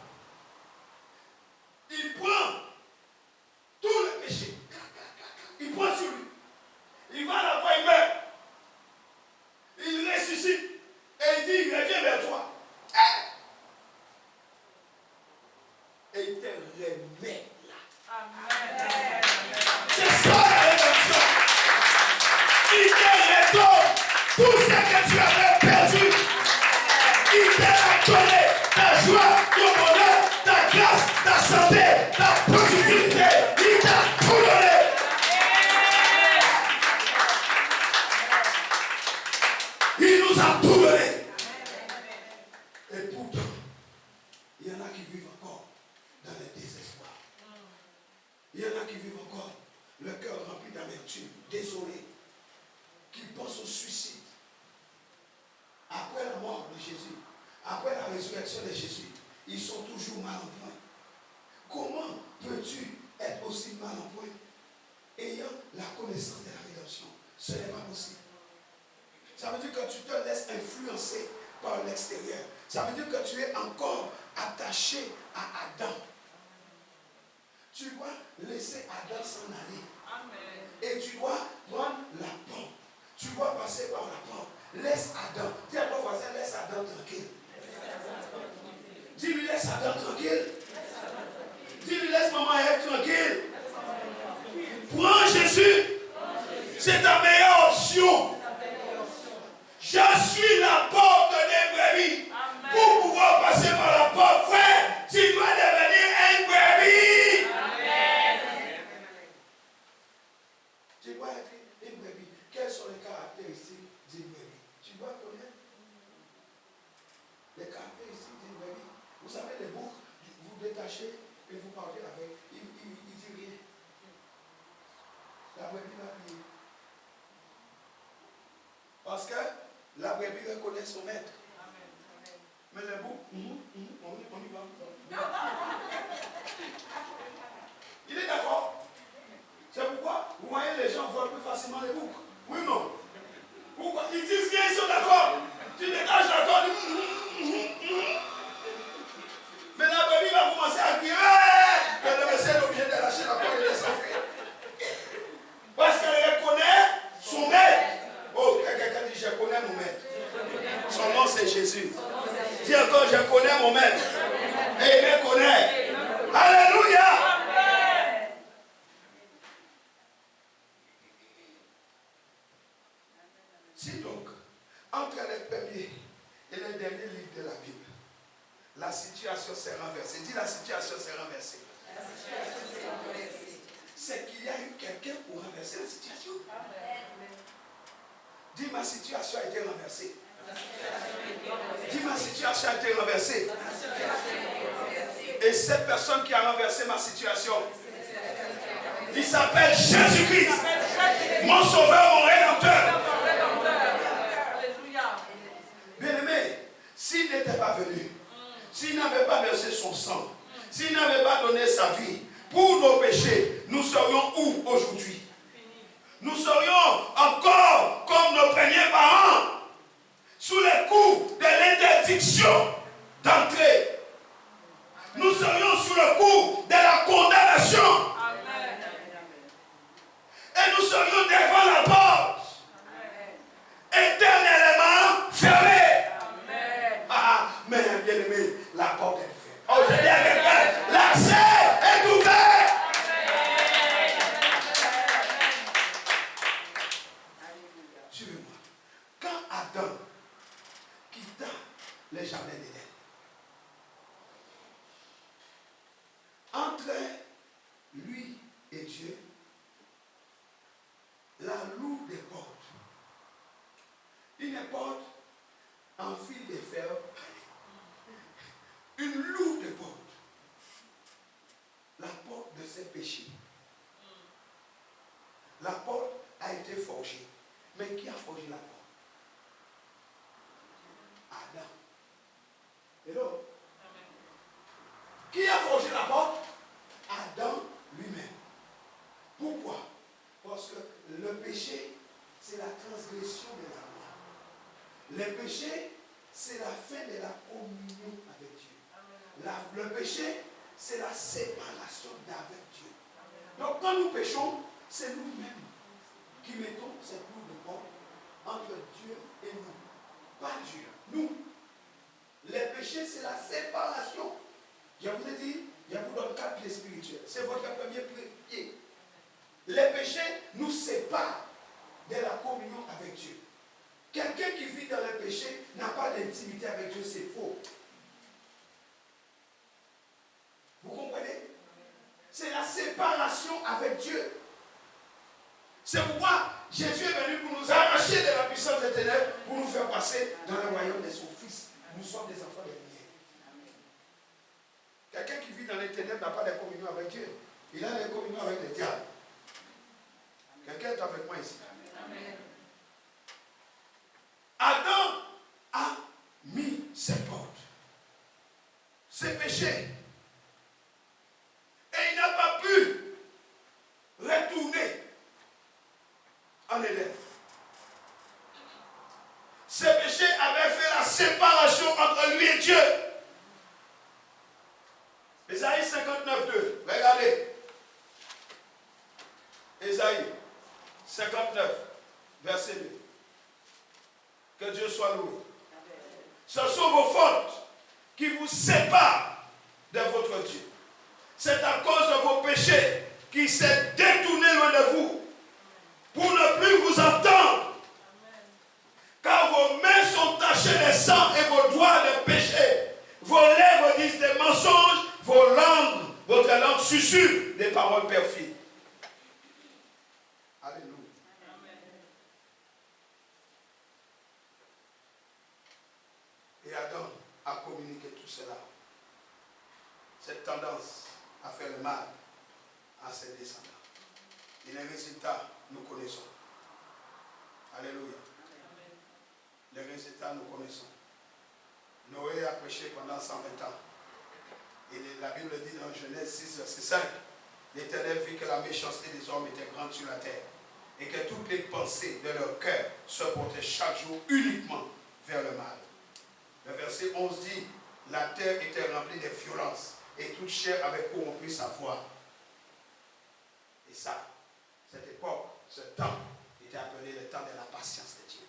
Il prend tout le péché. Il prend sur lui. Il va là-bas, il meurt. Il ressuscite. Et il dit, il revient vers toi. Et il te remet là. Amen. C'est ça la rédemption. Il te redonne tout ce que tu avais perdu. Il te redonne ta joie, ton bonheur, ta grâce, ta santé, ta prospérité. Il t'a tout donné. Il nous a tout donné. Et pourtant, il y en a qui vivent encore dans le désespoir. Il y en a qui vivent encore le cœur rempli d'amertume, désolé, qui pensent au suicide. Après la mort de Jésus, après la résurrection de Jésus, ils sont toujours mal en point. Comment peux-tu être aussi mal en point ayant la connaissance de la rédemption? Ce n'est pas possible. Ça veut dire que tu te laisses influencer par l'extérieur. Ça veut dire que tu es encore attaché à Adam. Tu dois laisser Adam s'en aller. Amen. Et tu dois prendre la porte. Tu dois passer par la porte. Laisse Adam. Dis à ton voisin, laisse Adam tranquille. Dis-lui, laisse Adam tranquille. Dis-lui, laisse maman Ève tranquille. Prends Jésus. C'est ta meilleure option. Je suis la porte des brebis. Pour pouvoir passer par la porte, frère, tu dois devenir un brebis. Amen. Tu dois être une brebis. Quelles sont les caractéristiques d'une brebis? Tu dois connaître les caractéristiques d'une brebis. Vous savez, les boucs, vous détachez et vous partez avec. Il ne dit rien. La brebis va prier. Parce que la brebis reconnaît son maître. Mais les boucs, on y va. Il est d'accord. C'est pourquoi vous voyez les gens volent plus facilement les boucs. Oui ou non? Pourquoi? Ils disent rien, ils sont d'accord. Tu détaches la corde. Mais la brebis va commencer à crier. Mais le monsieur est obligé de lâcher la corde et de s'enfuir. Parce qu'elle reconnaît son maître. Oh, quelqu'un dit, je connais mon maître. Son nom c'est Jésus. Dis encore, je connais mon maître. Et il me connaît. Alléluia. Si donc, entre les premiers et les derniers livres de la Bible, la situation s'est renversée. Dis, la situation s'est renversée. C'est qu'il y a eu quelqu'un pour renverser la situation. Dis, ma situation a été renversée. Dis, ma situation a été renversée. Et cette personne qui a renversé ma situation Il s'appelle Jésus-Christ. Mon sauveur, mon rédempteur. Bien-aimé, s'il n'était pas venu, s'il n'avait pas versé son sang, s'il n'avait pas donné sa vie pour nos péchés, nous serions où aujourd'hui? Nous serions encore comme nos premiers parents, sous les coups de l'interdiction d'entrer. Nous serions sous le coup de la condamnation. Et nous serions devant la porte, éternellement fermée. Ah, mais bien aimé, la porte est ouverte. Oh, je dis à quelqu'un, l'accès est ouvert. Suivez-moi. Quand Adam quitta le jardin d'Éden, entre lui et Dieu, la loupe des portes, une porte en fil de fer, une loupe de porte, la porte de ses péchés. La porte a été forgée. Mais qui a forgé la porte? Adam. Hello? Qui a forgé la porte? Adam lui-même. Pourquoi? Parce que le péché, c'est la transgression de la loi. Le péché, c'est la fin de la communion avec Dieu. Le péché, c'est la séparation d'avec Dieu. Donc quand nous péchons, c'est nous-mêmes qui mettons cette loupe de porte entre Dieu et nous. Pas Dieu, nous. Les péchés, c'est la séparation. Je vous ai dit, je vous donne 4 pieds spirituels. C'est votre premier pied. Les péchés nous séparent de la communion avec Dieu. Quelqu'un qui vit dans le péché n'a pas d'intimité avec Dieu, c'est faux. Vous comprenez? C'est la séparation avec Dieu. C'est pourquoi Jésus est venu pour nous arracher de la puissance des ténèbres, pour nous faire passer dans le royaume de son Fils. Nous sommes des enfants de lumière. Quelqu'un qui vit dans les ténèbres n'a pas de communion avec Dieu. Il a des communions avec le diable. Quelqu'un est avec moi ici. Amen. Adam a mis ses portes, ses péchés. Et il n'a pas pu retourner en Éden. Ses péchés avaient fait la séparation entre lui et Dieu. Ésaïe 59:2. Regardez. Ésaïe 59, verset 2. Que Dieu soit loué. Ce sont vos fautes qui vous séparent de votre Dieu. C'est à cause de vos péchés qui s'est détourné loin de vous pour ne plus vous entendre. Car vos mains sont tachées de sang et vos doigts de péché. Vos lèvres disent des mensonges, votre langue susurre des paroles perfides. Alléluia. Et Adam a communiqué tout cela. Cette tendance à faire le mal à ses descendants. Et les résultats, nous connaissons. Alléluia. Les résultats, nous connaissons. Noé a prêché pendant 120 ans. Et la Bible dit dans Genèse 6, verset 5, l'Éternel vit que la méchanceté des hommes était grande sur la terre et que toutes les pensées de leur cœur se portaient chaque jour uniquement vers le mal. Le verset 11 dit, la terre était remplie de violences et toute chair avait corrompu sa foi. Et ça, cette époque, ce temps, était appelé le temps de la patience de Dieu.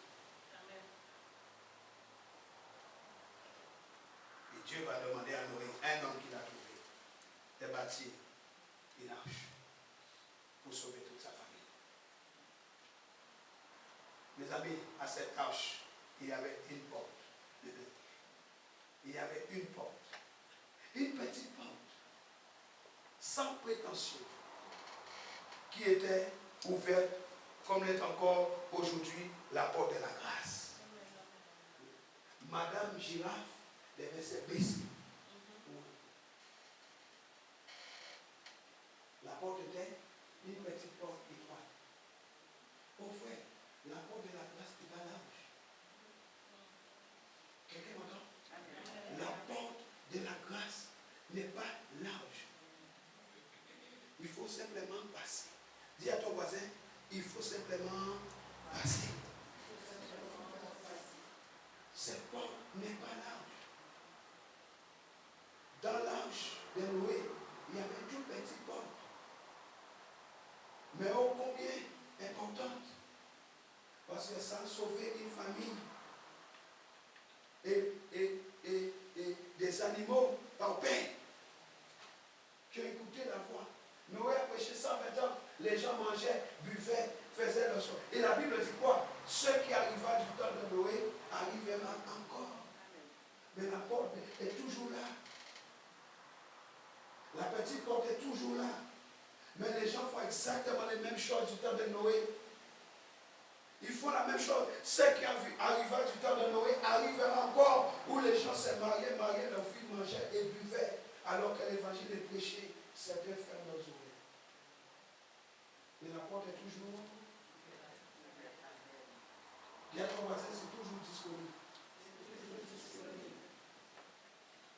Et Dieu va demander à Noé, un homme qu'il a trouvé, de bâtir une arche pour sauver toute sa famille. Mes amis, à cette arche, il y avait une porte. Il y avait une porte. Une petite porte, sans prétention, qui était ouverte comme l'est encore aujourd'hui la porte de la grâce. Madame Girafe devait se baisser. La porte était une n'est pas large. Il faut simplement passer. Dis à ton voisin, il faut simplement passer. Cette porte n'est pas large. Dans l'arche de Noé, il y avait une petite porte. Mais ô combien importante. Parce que ça a sauvé une famille. Et des animaux par paix qui ont écouté la voix. Noé a prêché 120 ans. Les gens mangeaient, buvaient, faisaient leur soin. Et la Bible dit quoi? Ceux qui arrivèrent du temps de Noé arriveront encore. Mais la porte est toujours là. La petite porte est toujours là. Mais les gens font exactement les mêmes choses du temps de Noé. Ils font la même chose. Ceux qui arrivèrent du temps de Noé arriveront encore où les gens se mariaient, leurs filles mangeaient et buvaient alors que l'évangile est prêché. Certains ferment leurs oreilles. Mais la porte est toujours. Bien ton voisin, c'est toujours disponible.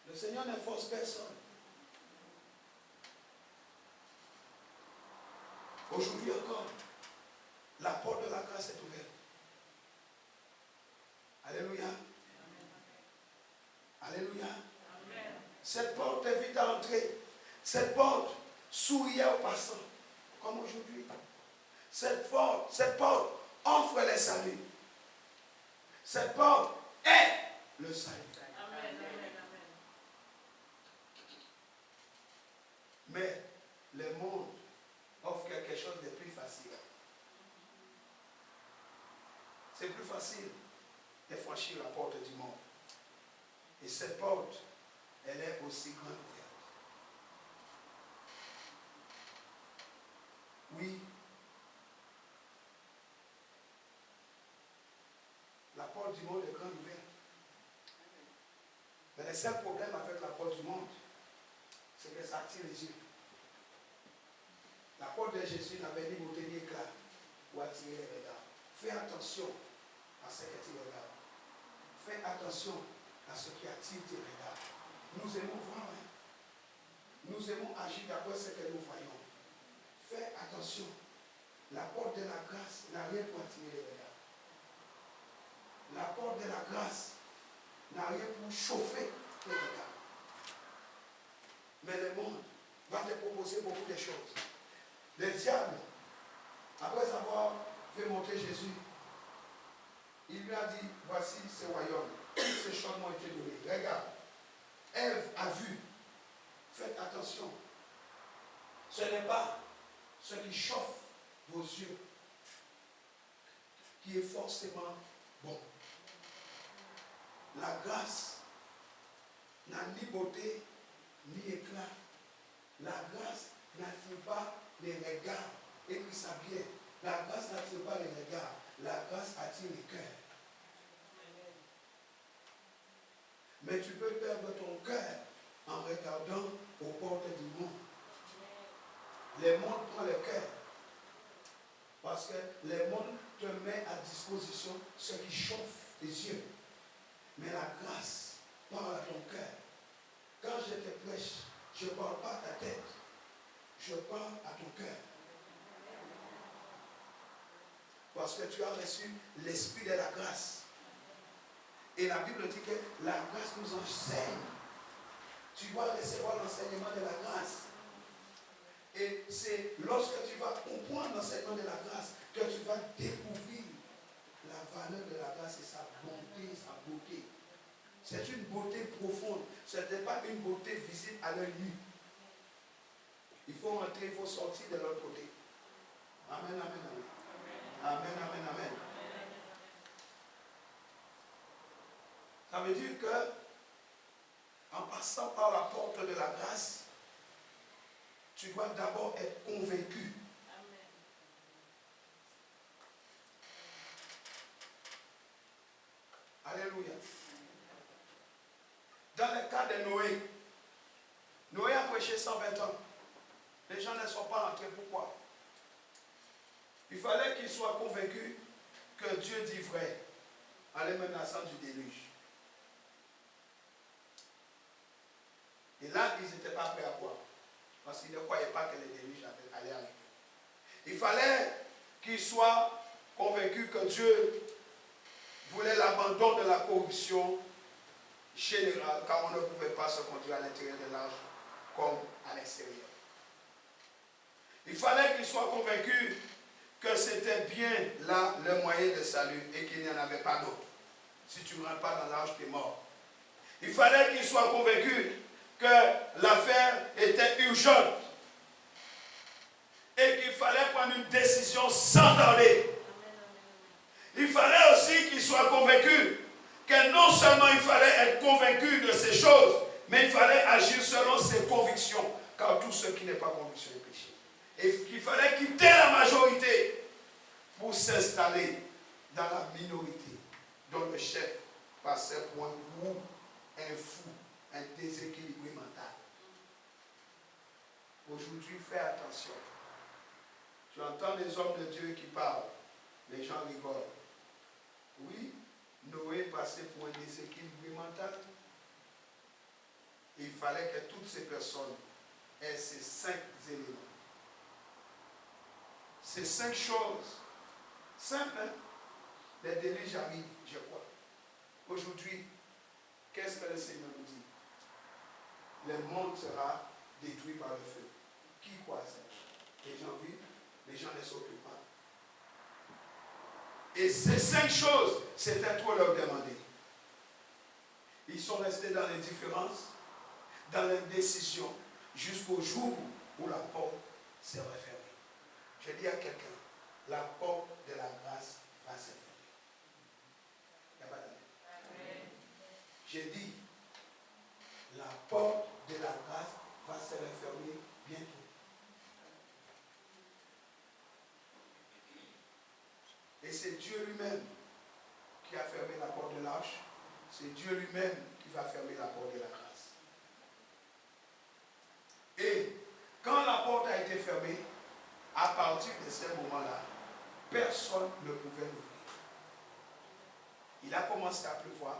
Le Seigneur ne force personne. Aujourd'hui encore, la porte de la grâce est ouverte. Alléluia. Alléluia. Amen. Cette porte t'invite à entrer. Cette porte souriait aux passants, comme aujourd'hui. Cette porte offre les saluts. Cette porte est le salut. Amen. Mais le monde offre quelque chose de plus facile. C'est plus facile de franchir la porte du monde. Et cette porte, elle est aussi grande ouverte. Oui. La porte du monde est grande ouverte. Mais le seul problème avec la porte du monde, c'est que ça attire les yeux. La porte de Jésus n'avait ni beauté ni éclat pour attirer les regards. Fais attention à ce que tu regardes. Fais attention à ce qui attire tes regards. Nous aimons voir. Nous aimons agir d'après ce que nous voyons. Fais attention. La porte de la grâce n'a rien pour attirer les regards. La porte de la grâce n'a rien pour chauffer les regards. Mais le monde va te proposer beaucoup de choses. Le diable, après avoir fait monter Jésus, il lui a dit, voici ce royaume, tous ces choses m'ont été donnés. Regarde, Ève a vu. Faites attention. Ce n'est pas ce qui chauffe vos yeux qui est forcément bon. La grâce n'a ni beauté ni éclat. La grâce n'attire pas les regards. Écris ça bien. La grâce n'attire pas les regards. La grâce attire les cœurs. Mais tu peux perdre ton cœur en regardant aux portes du monde. Le monde prend le cœur. Parce que le monde te met à disposition ce qui chauffe tes yeux. Mais la grâce parle à ton cœur. Quand je te prêche, je ne parle pas à ta tête. Je parle à ton cœur. Parce que tu as reçu l'esprit de la grâce. Et la Bible dit que la grâce nous enseigne. Tu dois recevoir l'enseignement de la grâce. Et c'est lorsque tu vas comprendre l'enseignement de la grâce que tu vas découvrir la valeur de la grâce et sa bonté, sa beauté. C'est une beauté profonde. Ce n'est pas une beauté visible à l'œil nu. Il faut rentrer, il faut sortir de l'autre côté. Amen, amen, amen. Amen, amen, amen. Ça veut dire que, en passant par la porte de la grâce, tu dois d'abord être convaincu. Amen. Alléluia. Dans le cas de Noé, Noé a prêché 120 ans. Les gens ne sont pas entrés. Pourquoi? Il fallait qu'ils soient convaincus que Dieu dit vrai en les menaçant du déluge. Et là, ils n'étaient pas prêts à croire. Parce qu'ils ne croyaient pas que les déluges allaient arriver. Il fallait qu'ils soient convaincus que Dieu voulait l'abandon de la corruption générale, car on ne pouvait pas se conduire à l'intérieur de l'arche comme à l'extérieur. Il fallait qu'ils soient convaincus que c'était bien là le moyen de salut et qu'il n'y en avait pas d'autre. Si tu ne rentres pas dans l'arche, tu es mort. Il fallait qu'ils soient convaincus que l'affaire était urgente et qu'il fallait prendre une décision sans tarder. Il fallait aussi qu'ils soient convaincus que non seulement il fallait être convaincu de ces choses, mais il fallait agir selon ses convictions, car tout ce qui n'est pas conviction est péché. Et qu'il fallait quitter la majorité pour s'installer dans la minorité, dont le chef passait pour un groupe, un fou, un déséquilibré mental. Aujourd'hui, fais attention. Tu entends des hommes de Dieu qui parlent, les gens rigolent. Oui, Noé passait pour un déséquilibré mental. Il fallait que toutes ces personnes aient ces 5 éléments. Ces 5 choses simples, hein? Les déluges arrivent, je crois. Aujourd'hui, qu'est-ce que le Seigneur nous dit? Le monde sera détruit par le feu. Qui croit ça? Les gens vivent, les gens ne s'occupent pas. Et ces 5 choses, c'était trop leur demander. Ils sont restés dans l'indifférence, dans l'indécision, jusqu'au jour où la porte s'est refermée. Je dis à quelqu'un, la porte de la grâce va se fermer. Il n'y a pas d'amen. J'ai dit, la porte de la grâce va se refermer bientôt. Et c'est Dieu lui-même qui a fermé la porte de l'arche. C'est Dieu lui-même qui va fermer la porte de la grâce. Et quand la porte a été fermée, à partir de ce moment-là, personne ne pouvait l'ouvrir. Il a commencé à pleuvoir.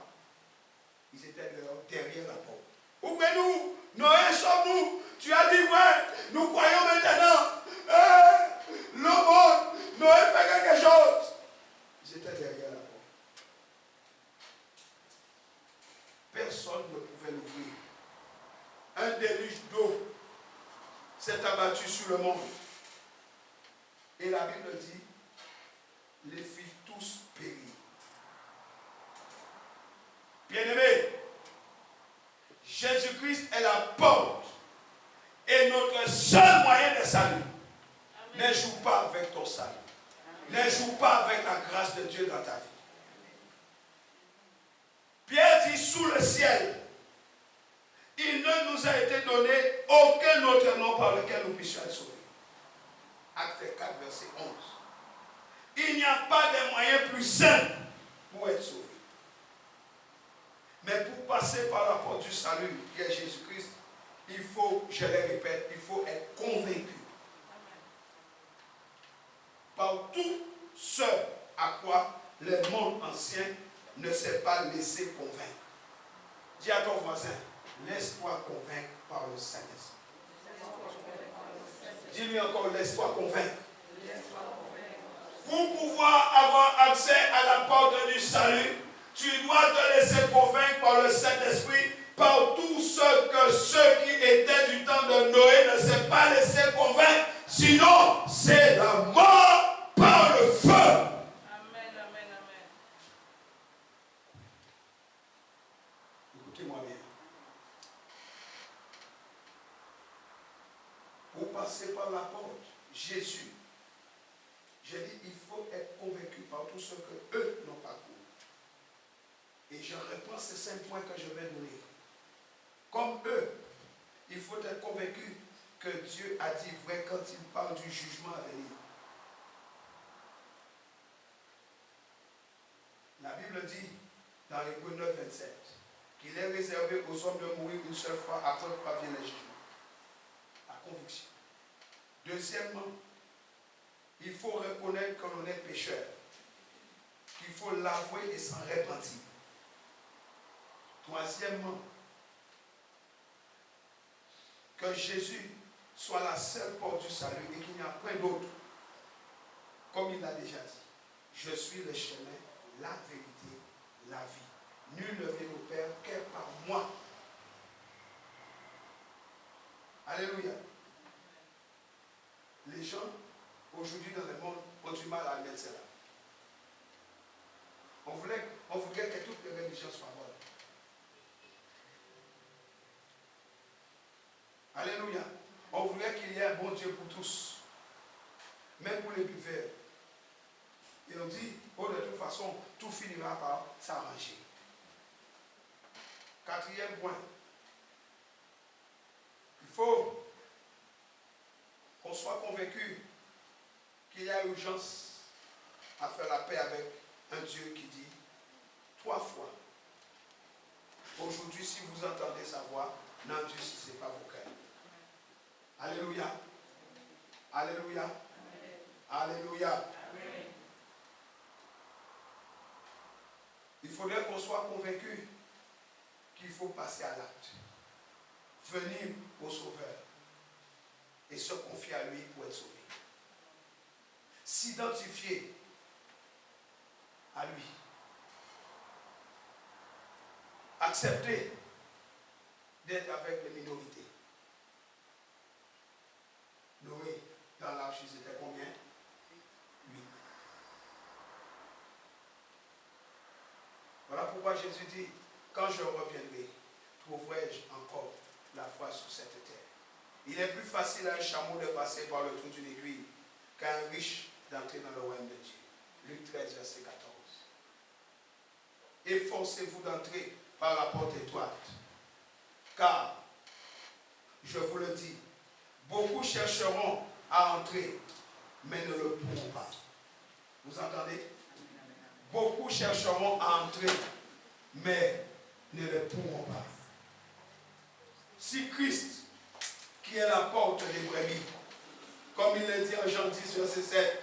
Ils étaient derrière la porte. Ouvrez-nous, Noé, sauve-nous. Tu as dit ouais, nous croyons maintenant. Le monde, Noé fait quelque chose. Ils étaient derrière la porte. Personne ne pouvait l'ouvrir. Un déluge d'eau s'est abattu sur le monde. Et la Bible dit, les filles tous périrent. Bien-aimés, Jésus-Christ est la porte et notre seul moyen de salut. Amen. Ne joue pas avec ton salut. Amen. Ne joue pas avec la grâce de Dieu dans ta vie. Pierre dit, sous le ciel, il ne nous a été donné aucun autre nom par lequel nous puissions être sauvés. Acte 4, verset 11. Il n'y a pas de moyen plus simple pour être sauvé. Mais pour passer par la porte du salut, qui est Jésus-Christ, il faut, je le répète, il faut être convaincu. Par tout ce à quoi le monde ancien ne s'est pas laissé convaincre. Dis à ton voisin, laisse-toi convaincre par le Saint-Esprit. Dis-lui encore, laisse-toi convaincre. Pour pouvoir avoir accès à la porte du salut, tu dois te laisser convaincre par le Saint-Esprit, par tout ce que ceux qui étaient du temps de Noé ne s'est pas laissé convaincre. Sinon, c'est la mort par le feu. Amen, amen, amen. Écoutez-moi bien. Pour passer par la porte, Jésus, j'ai dit, il faut être convaincu par tout ce que eux n'ont pas compris. Et je reprends ces 5 points que je vais donner. Comme eux, il faut être convaincu que Dieu a dit vrai quand il parle du jugement à venir. La Bible dit dans Hébreux 9, 27 qu'il est réservé aux hommes de mourir une seule fois après que parvienne le jugement. La conviction. Deuxièmement, il faut reconnaître que l'on est pécheur. Qu'il faut l'avouer et s'en repentir. Troisièmement, que Jésus soit la seule porte du salut et qu'il n'y a point d'autre. Comme il l'a déjà dit, je suis le chemin, la vérité, la vie. Nul ne vient au Père que par moi. Alléluia. Les gens, aujourd'hui dans le monde, ont du mal à admettre cela. On voulait que toutes les religions soient bonnes. Alléluia. On voulait qu'il y ait un bon Dieu pour tous. Même pour les buveurs. Et on dit, oh, de toute façon, tout finira par s'arranger. Quatrième point. Il faut qu'on soit convaincu qu'il y a urgence à faire la paix avec un Dieu qui dit 3 fois. Aujourd'hui, si vous entendez sa voix, n'endurcissez pas vos cœurs. Alléluia. Alléluia. Alléluia. Il faudrait qu'on soit convaincu qu'il faut passer à l'acte. Venir au Sauveur et se confier à lui pour être sauvé. S'identifier à lui. Accepter d'être avec les minorités. Noé, dans l'arche, ils étaient combien? 8. Voilà pourquoi Jésus dit, quand je reviendrai, trouverai-je encore la foi sur cette terre. Il est plus facile à un chameau de passer par le trou d'une aiguille qu'à un riche d'entrer dans le royaume de Dieu. Luc 13, verset 14. Efforcez-vous d'entrer par la porte étroite. Car, je vous le dis, beaucoup chercheront à entrer, mais ne le pourront pas. Vous entendez? Beaucoup chercheront à entrer, mais ne le pourront pas. Si Christ, qui est la porte des brebis, comme il le dit en Jean 10, verset 7,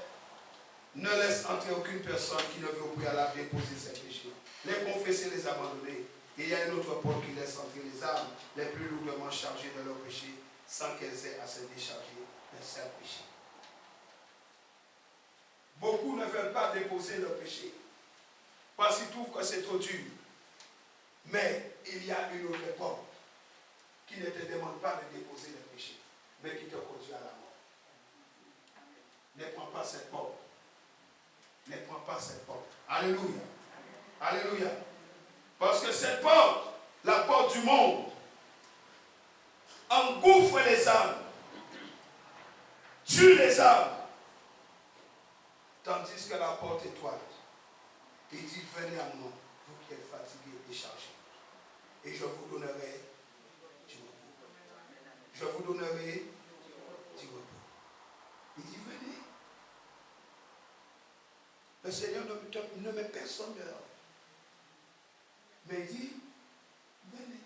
ne laisse entrer aucune personne qui ne veut au préalable déposer ses péchés, les confesser, les abandonner. Et il y a une autre porte qui laisse entrer les âmes les plus lourdement chargées de leurs péchés, sans qu'elles aient à se décharger d'un seul péché. Beaucoup ne veulent pas déposer leur péché, parce qu'ils trouvent que c'est trop dur. Mais il y a une autre porte qui ne te demande pas de déposer le péché, mais qui te conduit à la mort. Ne prends pas cette porte. Ne prends pas cette porte. Alléluia. Alléluia. Parce que cette porte, la porte du monde, engouffre les âmes, tue les âmes. Tandis que la porte étroite, il dit, venez à moi, vous qui êtes fatigués et chargés, et je vous donnerai du repos. Je vous donnerai du repos. Il dit, venez. Le Seigneur ne met personne dehors. Mais il dit, venez.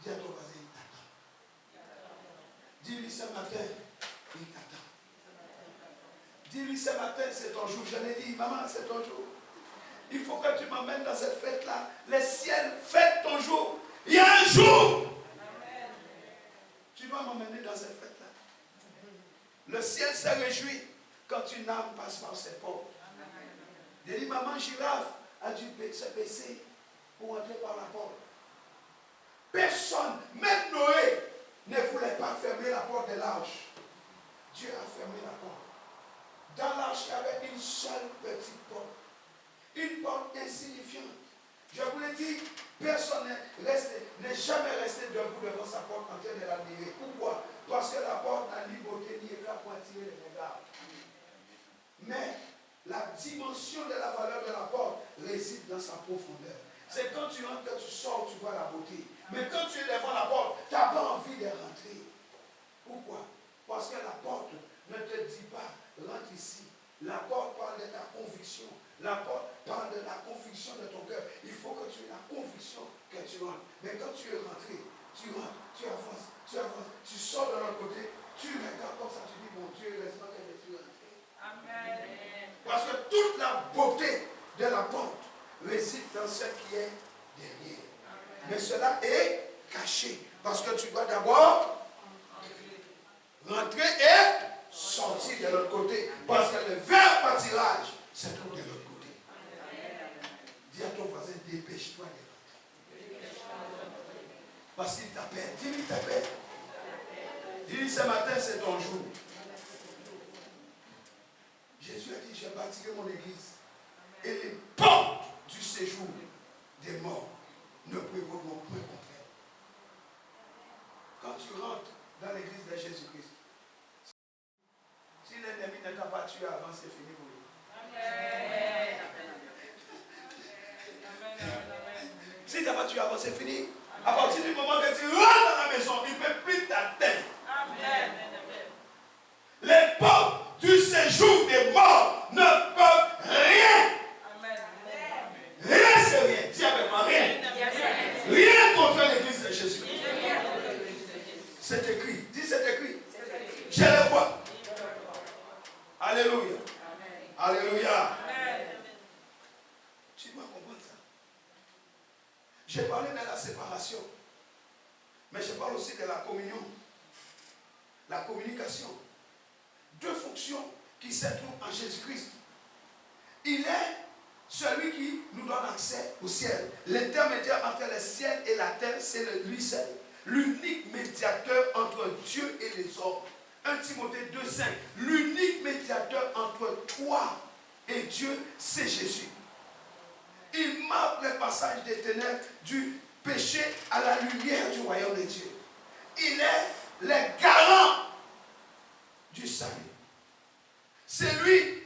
Dis à ton voisin, il t'attend. Dis-lui ce matin, il t'attend. Dis-lui ce matin, c'est ton jour. Je l'ai dit, maman, c'est ton jour. Il faut que tu m'emmènes dans cette fête-là. Le ciel fête ton jour. Il y a un jour. Tu dois m'emmener dans cette fête-là. Le ciel se réjouit quand une âme passe par ses portes. J'ai dit, maman girafe a dû se baisser pour entrer par la porte. Personne, même Noé, ne voulait pas fermer la porte de l'arche. Dieu a fermé la porte. Dans l'arche, il y avait une seule petite porte. Une porte insignifiante. Je vous l'ai dit, personne n'est jamais resté debout devant sa porte en train de l'admirer. Pourquoi? Parce que la porte n'a ni beauté ni éclat pour attirer les regards. Mais la dimension de la valeur de la porte réside dans sa profondeur. C'est quand tu rentres, que tu sors, tu vois la beauté. Mais quand tu es devant la porte, tu n'as pas envie de rentrer. Pourquoi? Parce que la porte ne te dit pas, rentre ici. La porte parle de ta conviction. La porte parle de la conviction de ton cœur. Il faut que tu aies la conviction que tu rentres. Mais quand tu es rentré, tu rentres, tu avances, tu sors de l'autre côté, tu regardes comme ça, tu dis, mon Dieu, laisse-moi que je suis rentré. Amen. Parce que toute la beauté de la porte réside dans ce qui est derrière. Amen. Mais cela est caché. Parce que tu dois d'abord rentrer et sortir de l'autre côté. Parce que le vrai pâturage se trouve de l'autre côté. Dis à ton voisin, dépêche-toi de rentrer. Parce qu'il t'appelle. Dis-lui, il t'appelle. Dis-lui, ce matin, c'est ton jour. Jésus a dit, j'ai bâti mon église. Et les portes du séjour des morts ne prévaudront point contre elle. Quand tu rentres dans l'église de Jésus-Christ, si l'ennemi ne t'a pas tué avant, c'est fini pour lui. Amen. Si tu n'as pas tué avant, c'est fini. À partir du moment que tu rentres dans la maison, il ne peut plus t'atteindre. Amen. Les portes du séjour des morts ne peuvent rien. Amen. Rien, c'est rien. Dis avec moi, rien. Rien contre l'église de Jésus. C'est écrit. Dis, c'est écrit. Je le vois. Alléluia. Alléluia. Tu dois comprendre ça. J'ai parlé de la séparation. Mais je parle aussi de la communion. La communication. Deux fonctions qui se trouvent en Jésus-Christ. Il est celui qui nous donne accès au ciel. L'intermédiaire entre le ciel et la terre, c'est lui seul. L'unique médiateur entre Dieu et les hommes. 1 Timothée 2,5. L'unique médiateur entre toi et Dieu, c'est Jésus. Il marque le passage des ténèbres du péché à la lumière du royaume de Dieu. Il est le garant du salut. C'est lui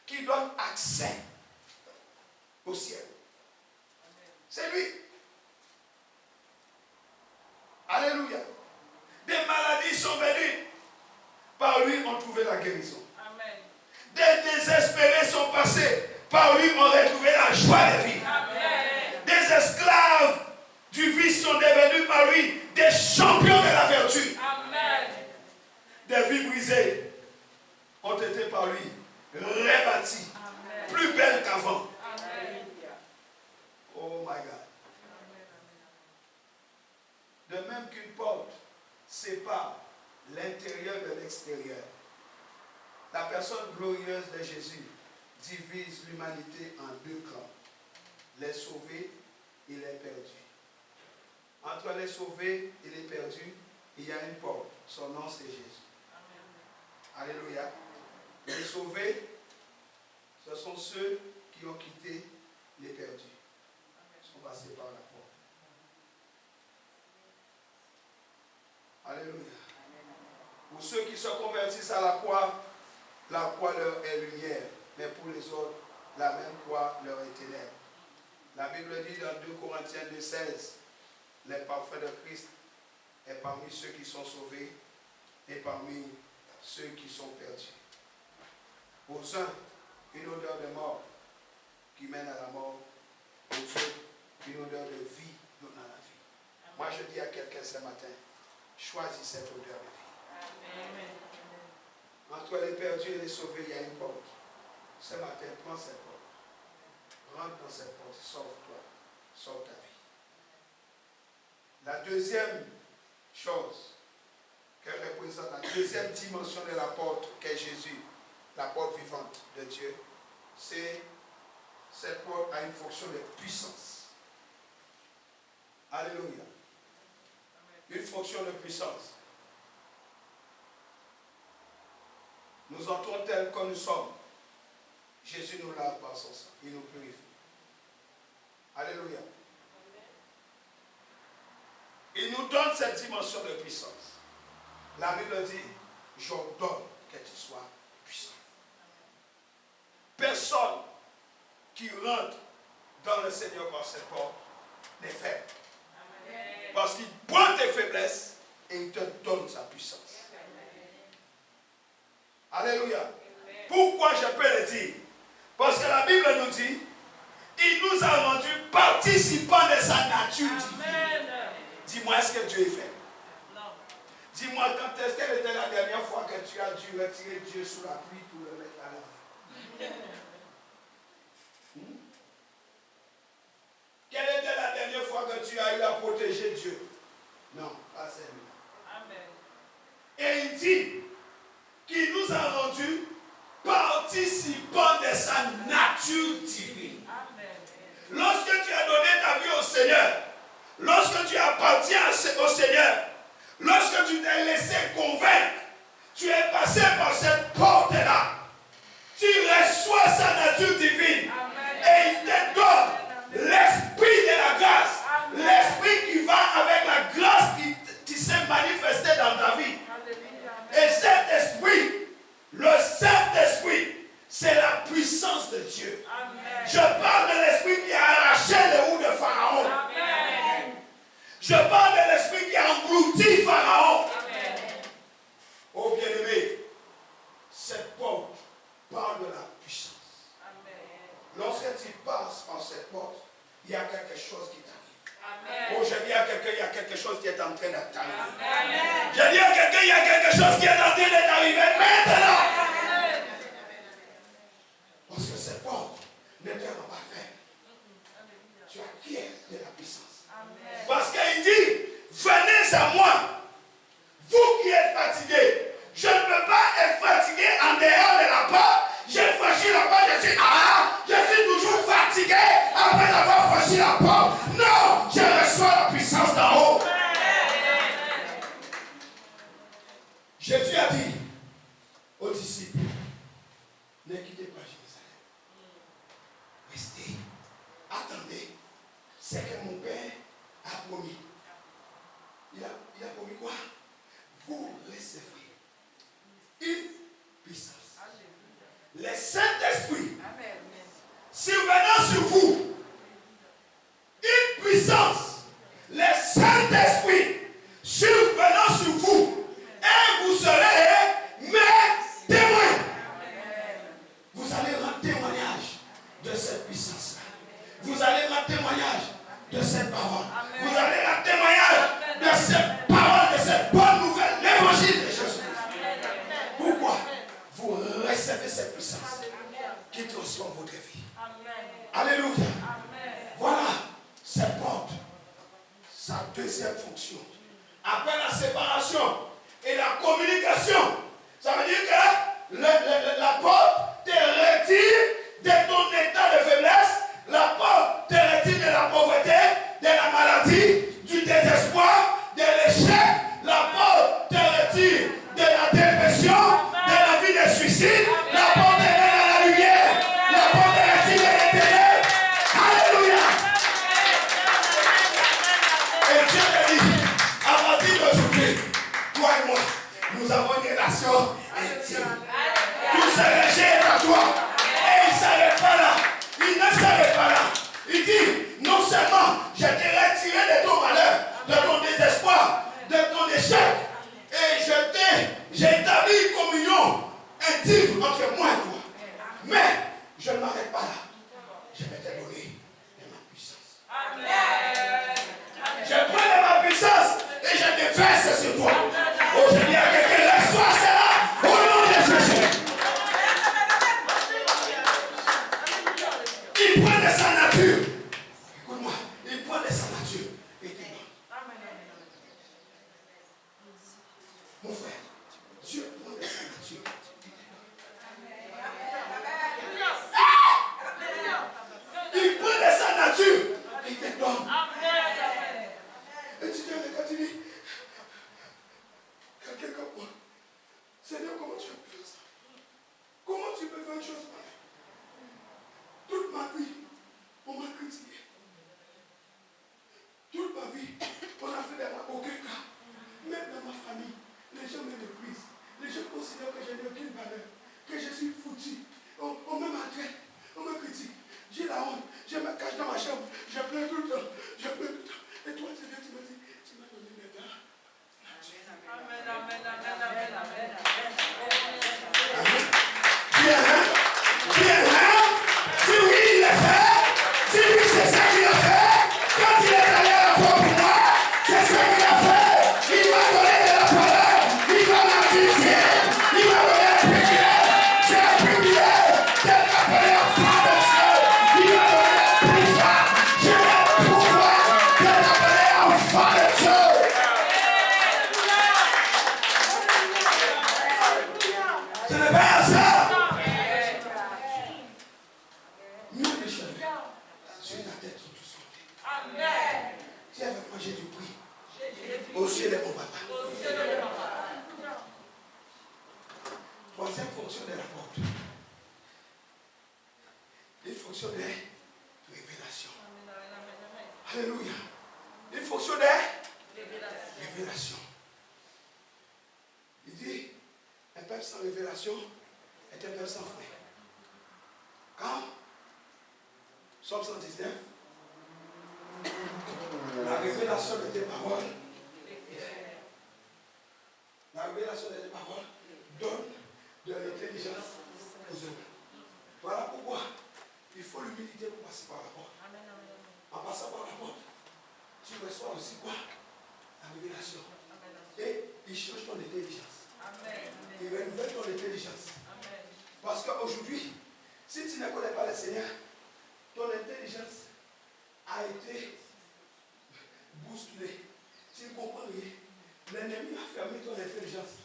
qui donne accès au ciel. C'est lui. Alléluia. Des maladies sont venues. Par lui, on trouvait la guérison. Amen. Des désespérés sont passés. Par lui, on retrouvait la joie de vivre. Amen. Des esclaves du vice sont devenus par lui des champions de la vertu. Amen. Des vies brisées ont été par lui rebâties, Amen. plus belles qu'avant. Amen. Oh my God. De même qu'une porte sépare l'intérieur de l'extérieur, la personne glorieuse de Jésus divise l'humanité en deux camps, les sauvés et les perdus. Entre les sauvés et les perdus, il y a une porte. Son nom, c'est Jésus. Alléluia. Les sauvés, ce sont ceux qui ont quitté les perdus. Ils sont passés par la porte. Alléluia. Pour ceux qui se convertissent à la croix leur est lumière. Mais pour les autres, la même croix leur est ténèbres. La Bible dit dans 2 Corinthiens 2,16, les parfaits de Christ est parmi ceux qui sont sauvés et parmi ceux qui sont perdus. Aux uns, une odeur de mort qui mène à la mort. Aux autres, une odeur de vie donnant la vie. Moi, je dis à quelqu'un ce matin, choisis cette odeur de vie. Amen. Entre les perdus et les sauvés, il y a une porte. Ce matin, prends cette porte. Rentre dans cette porte, sauve-toi, sauve ta vie. La deuxième chose que représente, la deuxième dimension de la porte qu'est Jésus, la porte vivante de Dieu, c'est cette porte a une fonction de puissance. Alléluia. Une fonction de puissance. Nous entrons tels que nous sommes. Jésus nous lave par son sang. Il nous purifie. Alléluia. Il nous donne cette dimension de puissance. La Bible dit, j'ordonne que tu sois puissant. Personne qui rentre dans le Seigneur par cette porte n'est faible. Parce qu'il prend tes faiblesses et il te donne sa puissance. Alléluia. Pourquoi je peux le dire? Parce que la Bible nous dit, il nous a rendus participants de sa nature divine. Dis-moi, est-ce que Dieu est faible? Non. Dis-moi, quand est-ce qu'elle était la dernière fois que tu as dû retirer Dieu sous la pluie pour le mettre à l'œuvre? Quelle était la dernière fois que tu as eu à protéger Dieu? il dit qu'il nous a rendus participants de sa nature divine. Lorsque tu as donné ta vie au Seigneur, lorsque tu appartiens au Seigneur, lorsque tu t'es laissé convaincre, tu es passé par cette porte-là. Tu reçois sa nature divine. Amen. Et il te donne l'esprit de la grâce. Amen. L'esprit qui va avec la grâce qui s'est manifestée dans ta vie. Amen. Et cet esprit, le Saint-Esprit, c'est la puissance de Dieu. Amen. Je parle de l'esprit qui a arraché les roues de Pharaon. Amen. Je parle de l'esprit qui a englouti Pharaon. Amen. Oh bien-aimé, cette porte parle de la puissance. Amen. Lorsque tu passes par cette porte, il y a quelque chose qui t'arrive. Oh, je dis à quelqu'un, il y a quelque chose qui est en train d'arriver. Je dis à quelqu'un, il y a quelque chose qui est en train d'arriver maintenant. Amen. Parce que cette porte ne te rend pas faible. Tu acquiers de la puissance. Amen. Parce qu'il dit, venez à moi, vous qui êtes fatigués. Je ne peux pas être fatigué en dehors de la porte. J'ai franchi la porte, je suis toujours fatigué après avoir franchi la porte. Non, je reçois la puissance d'en haut. Jésus a dit aux disciples, ne quittez pas Jérusalem. Restez, attendez. C'est que mon Père a promis. Il a promis quoi? Vous recevrez une puissance. Le Saint-Esprit survenant sur vous, une puissance. Le Saint-Esprit survenant sur vous, et vous serez mes témoins. Vous allez rendre témoignage de cette puissance-là. Vous allez rendre témoignage de cette parole. Vous allez rendre témoignage de cette parole, de cette bonne nouvelle, l'évangile de Jésus. Pourquoi? Vous recevez cette puissance qui transforme votre vie. Alléluia. Voilà cette porte, sa deuxième fonction. Après la séparation et la communication, ça veut dire que la porte te retire de ton état de faiblesse, la porte te retire de la pauvreté, de la maladie, du désespoir, de l'échec, la porte te retire de la dépression, de la vie de suicide, la porte te met dans la lumière, la porte te retire de l'intérieur. Alléluia. Et Dieu te dit, à partir d'aujourd'hui, toi et moi, nous avons une relation intime. Tout ce rejet est à toi. Et il ne s'arrête pas là. Il ne s'arrête pas là. Il dit, non seulement je t'ai retiré de ton malheur, de ton désespoir, de ton échec, et j'ai établi une communion intime entre moi et toi. Mais je ne m'arrête pas là. Je vais te donner de ma puissance. Amen. Je prends de ma puissance et je déverse sur toi. Oh, je dis à quelqu'un, reçois cela au nom de Jésus. Il prend de sa nature. Écoute-moi, il prend de sa nature et te donne. Mon frère, Dieu prend de sa nature. Il prend de sa nature et te donne. Et tu te regardes, tu dis, quelqu'un comme moi, Seigneur, comment tu as pu faire ça? Comment tu peux faire une chose pareille? Toute ma vie, on m'a critiqué. Toute ma vie, on a fait des aucun cas. Même dans ma famille, les gens me fonction de la porte. Une fonction de révélation. Alléluia. Une fonction de révélation. Il dit, un peuple sans révélation est un peuple sans fruit. Quand Psaume 119, la révélation de tes paroles, donne de l'intelligence aux hommes. Voilà pourquoi il faut l'humilité pour passer par la porte. En passant par la porte, tu reçois aussi quoi? La révélation. Et il change ton intelligence. Il renouvelle ton intelligence. Parce qu'aujourd'hui, si tu ne connais pas le Seigneur, ton intelligence a été bousculée. Tu ne comprends rien. L'ennemi a fermé ton intelligence.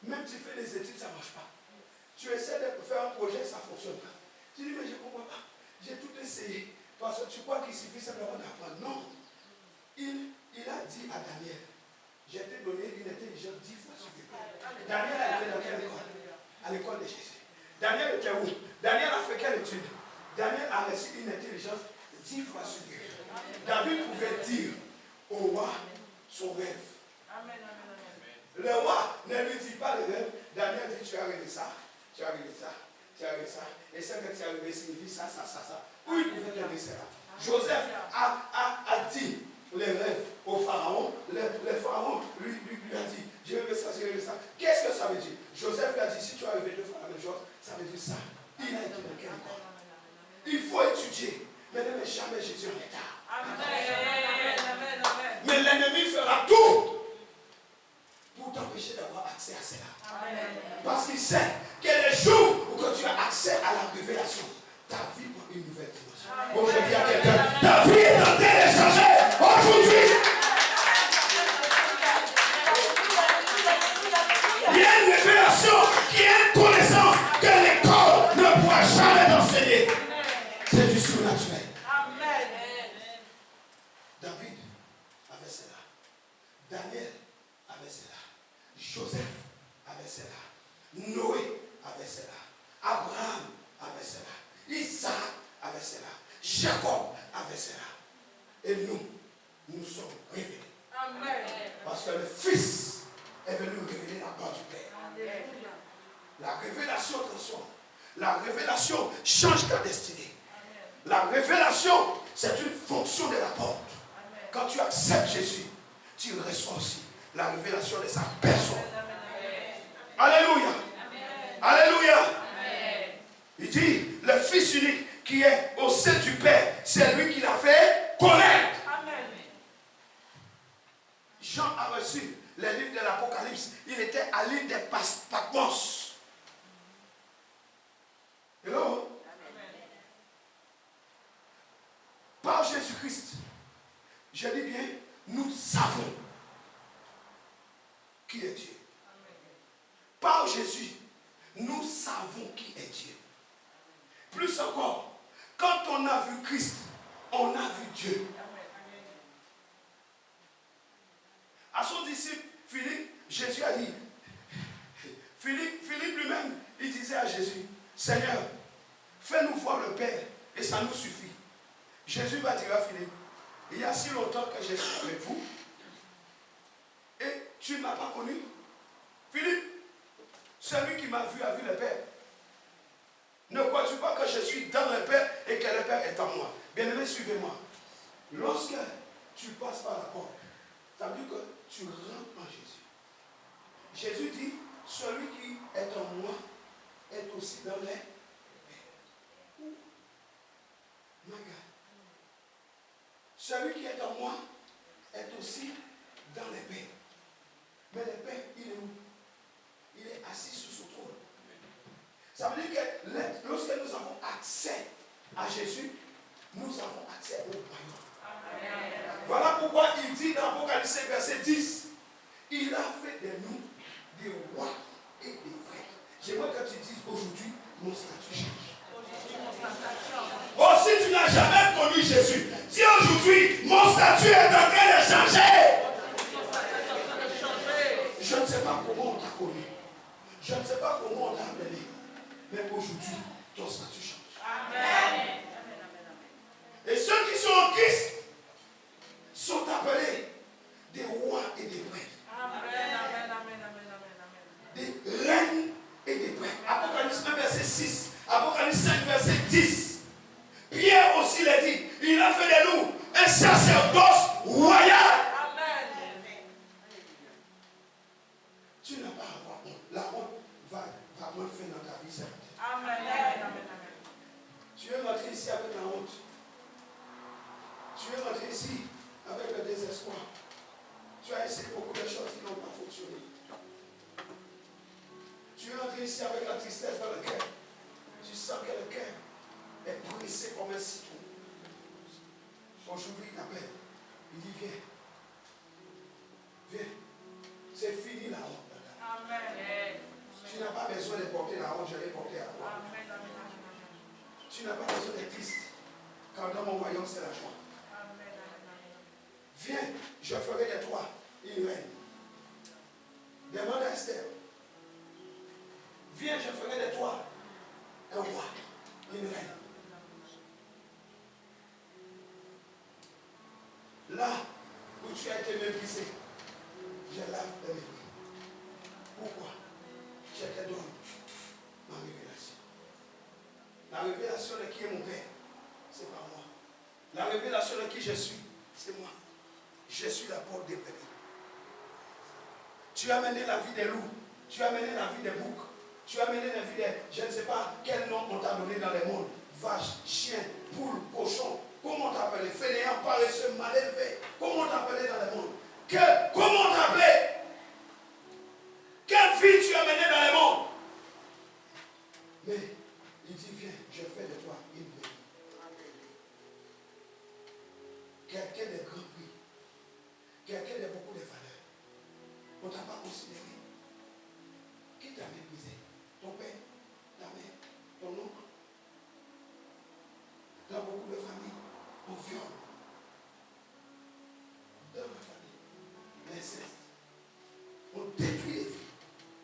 Même si tu fais des études, ça ne marche pas. Tu essaies de faire un projet, ça ne fonctionne pas. Tu dis, mais je ne comprends pas. J'ai tout essayé. Parce que tu crois qu'il suffit simplement d'apprendre. Non. Il a dit à Daniel, j'ai été donné une intelligence 10 fois supérieure. Daniel a été dans quelle école? À l'école de Jésus. Daniel était où? Daniel a fait quelle étude? Daniel a reçu une intelligence 10 fois supérieure. David pouvait dire au roi son rêve. Le roi ne lui dit pas le rêve. Daniel dit, tu as rêvé ça, tu as rêvé ça, tu as rêvé ça. Et ce que tu as rêvé signifie ça, ça, ça, ça. Où il pouvait donner cela? Joseph a dit les rêves au pharaon. Le pharaon lui a dit, j'ai rêvé ça, j'ai rêvé ça. Qu'est-ce que ça veut dire? Joseph lui a dit, si tu as rêvé 2 fois la même chose, ça veut dire ça. Il a été dans quel école? Il faut étudier. Mais jamais Jésus en état. Mais l'ennemi fera tout pour t'empêcher d'avoir accès à cela. Parce qu'il sait que le jour où tu as accès à la révélation, ta vie prend une nouvelle dimension. Bon, je dis à quelqu'un, ta vie est en train de changer aujourd'hui. Il y a une révélation qui est une connaissance que l'école ne pourra jamais enseigner. C'est du surnaturel. David avait cela. Daniel avait cela. Joseph avait cela. Noé avait cela. Abraham avait cela. Isaac avait cela. Jacob avait cela. Et nous sommes révélés. Parce que le Fils est venu révéler la part du Père. La révélation transforme. La révélation change ta destinée. La révélation, c'est une fonction de la porte. Quand tu acceptes Jésus, tu reçois aussi la révélation de sa personne. Alléluia. Alléluia. Il dit, le Fils unique qui est au sein du Père, c'est lui qui l'a fait connaître. Jean a reçu les livres de l'Apocalypse. Il était à l'île des Patmos. Hello? Par Jésus-Christ, je dis bien, nous savons qui est Dieu. Par Jésus, nous savons qui est Dieu. Plus encore, quand on a vu Christ, on a vu Dieu. À son disciple Philippe, Jésus a dit, Philippe lui-même, il disait à Jésus, Seigneur, fais-nous voir le Père et ça nous suffit. Jésus va dire à Philippe, il y a si longtemps que je suis avec vous et tu ne m'as pas connu. Philippe, celui qui m'a vu a vu le Père. Ne crois-tu pas que je suis dans le Père et que le Père est en moi? Bien-aimé, suivez-moi. Lorsque tu passes par la porte, ça veut dire que tu rentres en Jésus. Jésus dit, celui qui est en moi est aussi dans les Pères. My God. Celui qui est en moi est aussi dans les Pères. Mais le Père, il est où? Il est assis sur son trône. Ça veut dire que lorsque nous avons accès à Jésus, nous avons accès au royaume. Voilà pourquoi il dit dans Apocalypse 5, verset 10, il a fait de nous des rois et des frères. J'aimerais que tu dises aujourd'hui, mon statut change. Oh, si tu n'as jamais connu Jésus, dis aujourd'hui, mon statut est en train de changer. Je ne sais pas comment on t'a connu. Je ne sais pas comment on t'a appelé. Mais aujourd'hui, ton statut change. Amen. Et ceux qui sont en Christ sont appelés des rois et des prêtres. Des reines et des prêtres. Apocalypse 1, verset 6. Apocalypse 5, verset 10. Pierre aussi l'a dit. Il a fait de nous un sacerdoce royal. Tu n'as pas à avoir honte. La honte va moins faire dans ta vie, ça. Tu es rentré ici avec la honte. Tu es rentré ici avec le désespoir. Tu as essayé beaucoup de choses qui n'ont pas fonctionné. Tu es rentré ici avec la tristesse dans le cœur. Tu sens que le cœur est pressé comme un citron. Aujourd'hui, il t'appelle. Il dit, viens. Viens. C'est fini la honte. Amen. Tu n'as pas besoin de porter la honte, je l'ai portée à toi. Tu n'as pas besoin d'être triste. Car dans mon royaume, c'est la joie. Viens, je ferai de toi une reine. Demande à Esther. Viens, je ferai de toi un roi, une reine. Là où tu as été méprisé, je lave de mes pieds. Pourquoi? Je te donne ma révélation. La révélation de qui est mon Père, c'est pas moi. La révélation de qui je suis, c'est moi. Je suis la porte des brebis. Tu as mené la vie des loups. Tu as mené la vie des boucs. Tu as mené la vie des... Je ne sais pas quel nom on t'a donné dans le monde. Vache, chien, poule, cochon. Comment on t'appelait? Fainéant, paresseux, mal élevé. Comment on t'appelait dans le monde? Comment on t'appelait? Quelle vie tu as menée dans le monde? Mais il dit, viens, je fais de toi une vie. Quelqu'un de grand prix. Quelqu'un de beaucoup de valeur. On ne t'a pas considéré. Qui t'a méprisé? Ton père, ta mère, ton oncle. Dans beaucoup de familles, on viole. Dans la famille, l'inceste. On détruit les filles.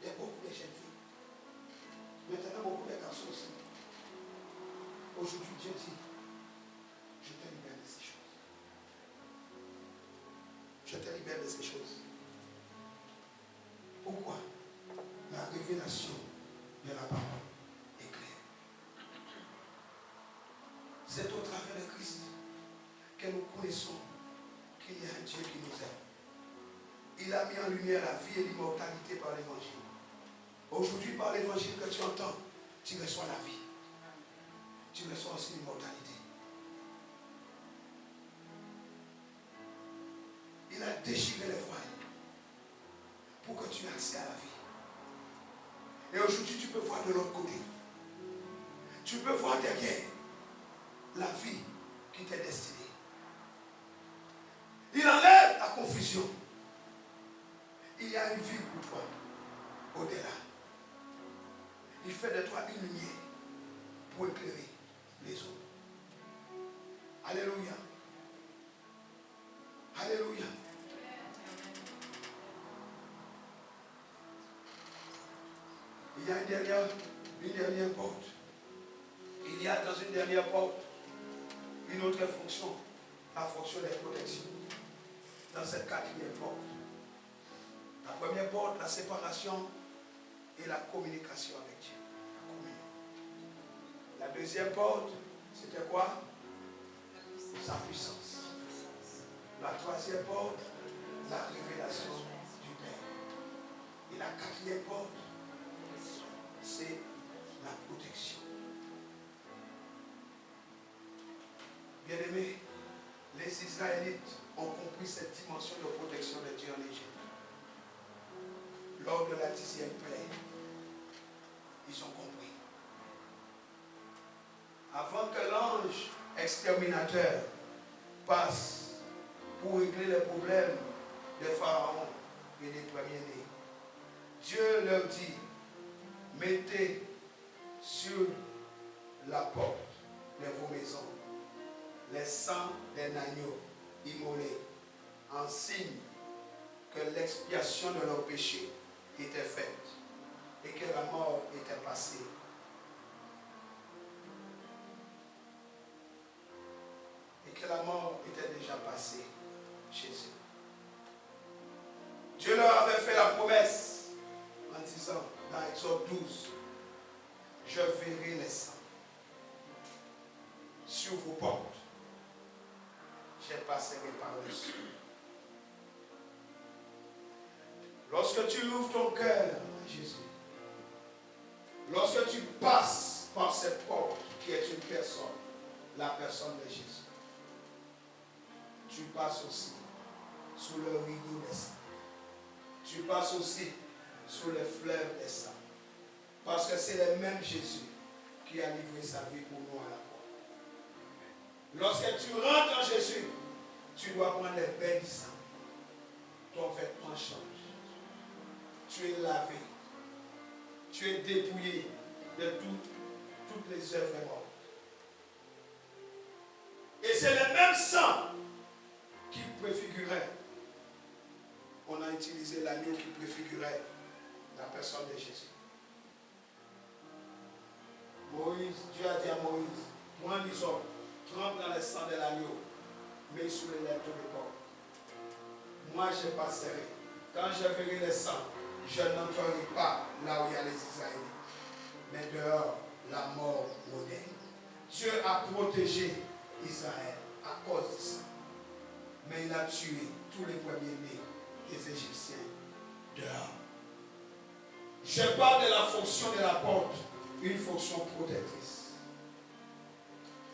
Il y a beaucoup de jeunes filles. Maintenant, beaucoup de garçons aussi. Aujourd'hui, Dieu dit, je te libère de ces choses. Je te libère de ces choses. Pourquoi? La révélation de la parole est claire. C'est au travers de Christ que nous connaissons qu'il y a un Dieu qui nous aime. Il a mis en lumière la vie et l'immortalité par l'évangile. Aujourd'hui, par l'évangile que tu entends, tu reçois la vie. Tu reçois aussi l'immortalité. Il a déchiré les voiles pour que tu aies accès à la vie. Et aujourd'hui, tu peux voir de l'autre côté. Tu peux voir derrière la vie qui t'est destinée. Il enlève la confusion. Il y a une vie pour toi au-delà. Il fait de toi une lumière pour éclairer les autres. Alléluia. Alléluia. Il y a une dernière porte. Il y a dans une dernière porte une autre fonction, la fonction de protection. Dans cette quatrième porte. La première porte, la séparation et la communication avec Dieu. La deuxième porte, c'était quoi? Sa puissance. La troisième porte, la révélation du Père. Et la quatrième porte, c'est la protection. Bien-aimés, les Israélites ont compris cette dimension de protection de Dieu en Égypte. Lors de la 10e plaie, ils ont compris. Avant que l'ange exterminateur passe pour régler les problèmes des pharaons et des premiers-nés, Dieu leur dit, mettez sur la porte de vos maisons les sangs d'un agneau immolé en signe que l'expiation de leurs péchés était faite et que la mort était passée 12. Je verrai les sangs sur vos portes. Je passerai par-dessus. Lorsque tu ouvres ton cœur à Jésus, lorsque tu passes par cette porte qui est une personne, la personne de Jésus, tu passes aussi sous le rideau des sangs. Tu passes aussi sous le fleuve des sangs. Parce que c'est le même Jésus qui a livré sa vie pour nous à la croix. Lorsque tu rentres en Jésus, tu dois prendre les bains du sang. Ton vêtement change. Tu es lavé. Tu es dépouillé de toutes les œuvres mortes. Et c'est le même sang qui préfigurait. On a utilisé l'agneau qui préfigurait la personne de Jésus. Moïse, Dieu a dit à Moïse, prends l'hysope, trempe dans le sang de l'agneau, mets sous les lèvres de l'époque. Moi je passerai. Quand je verrai le sang, je n'entrerai pas là où il y a les Israélites. Mais dehors, la mort moderne. Dieu a protégé Israël à cause de ça. Mais il a tué tous les premiers-nés des Égyptiens dehors. Je parle de la fonction de la porte, une fonction protectrice.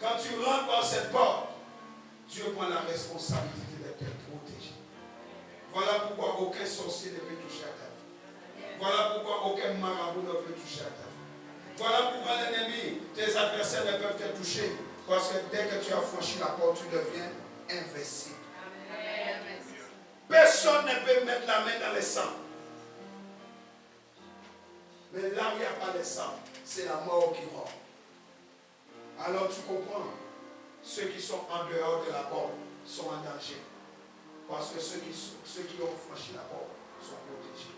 Quand tu rentres par cette porte, Dieu prend la responsabilité de te protéger. Voilà pourquoi aucun sorcier ne peut toucher à ta vie. Voilà pourquoi aucun marabout ne peut toucher à ta vie. Voilà pourquoi l'ennemi, tes adversaires ne peuvent te toucher. Parce que dès que tu as franchi la porte, tu deviens invincible. Personne ne peut mettre la main dans le sang. Mais là où il n'y a pas de sang, c'est la mort qui rend. Alors tu comprends, ceux qui sont en dehors de la porte sont en danger. Parce que ceux qui ont franchi la porte sont protégés.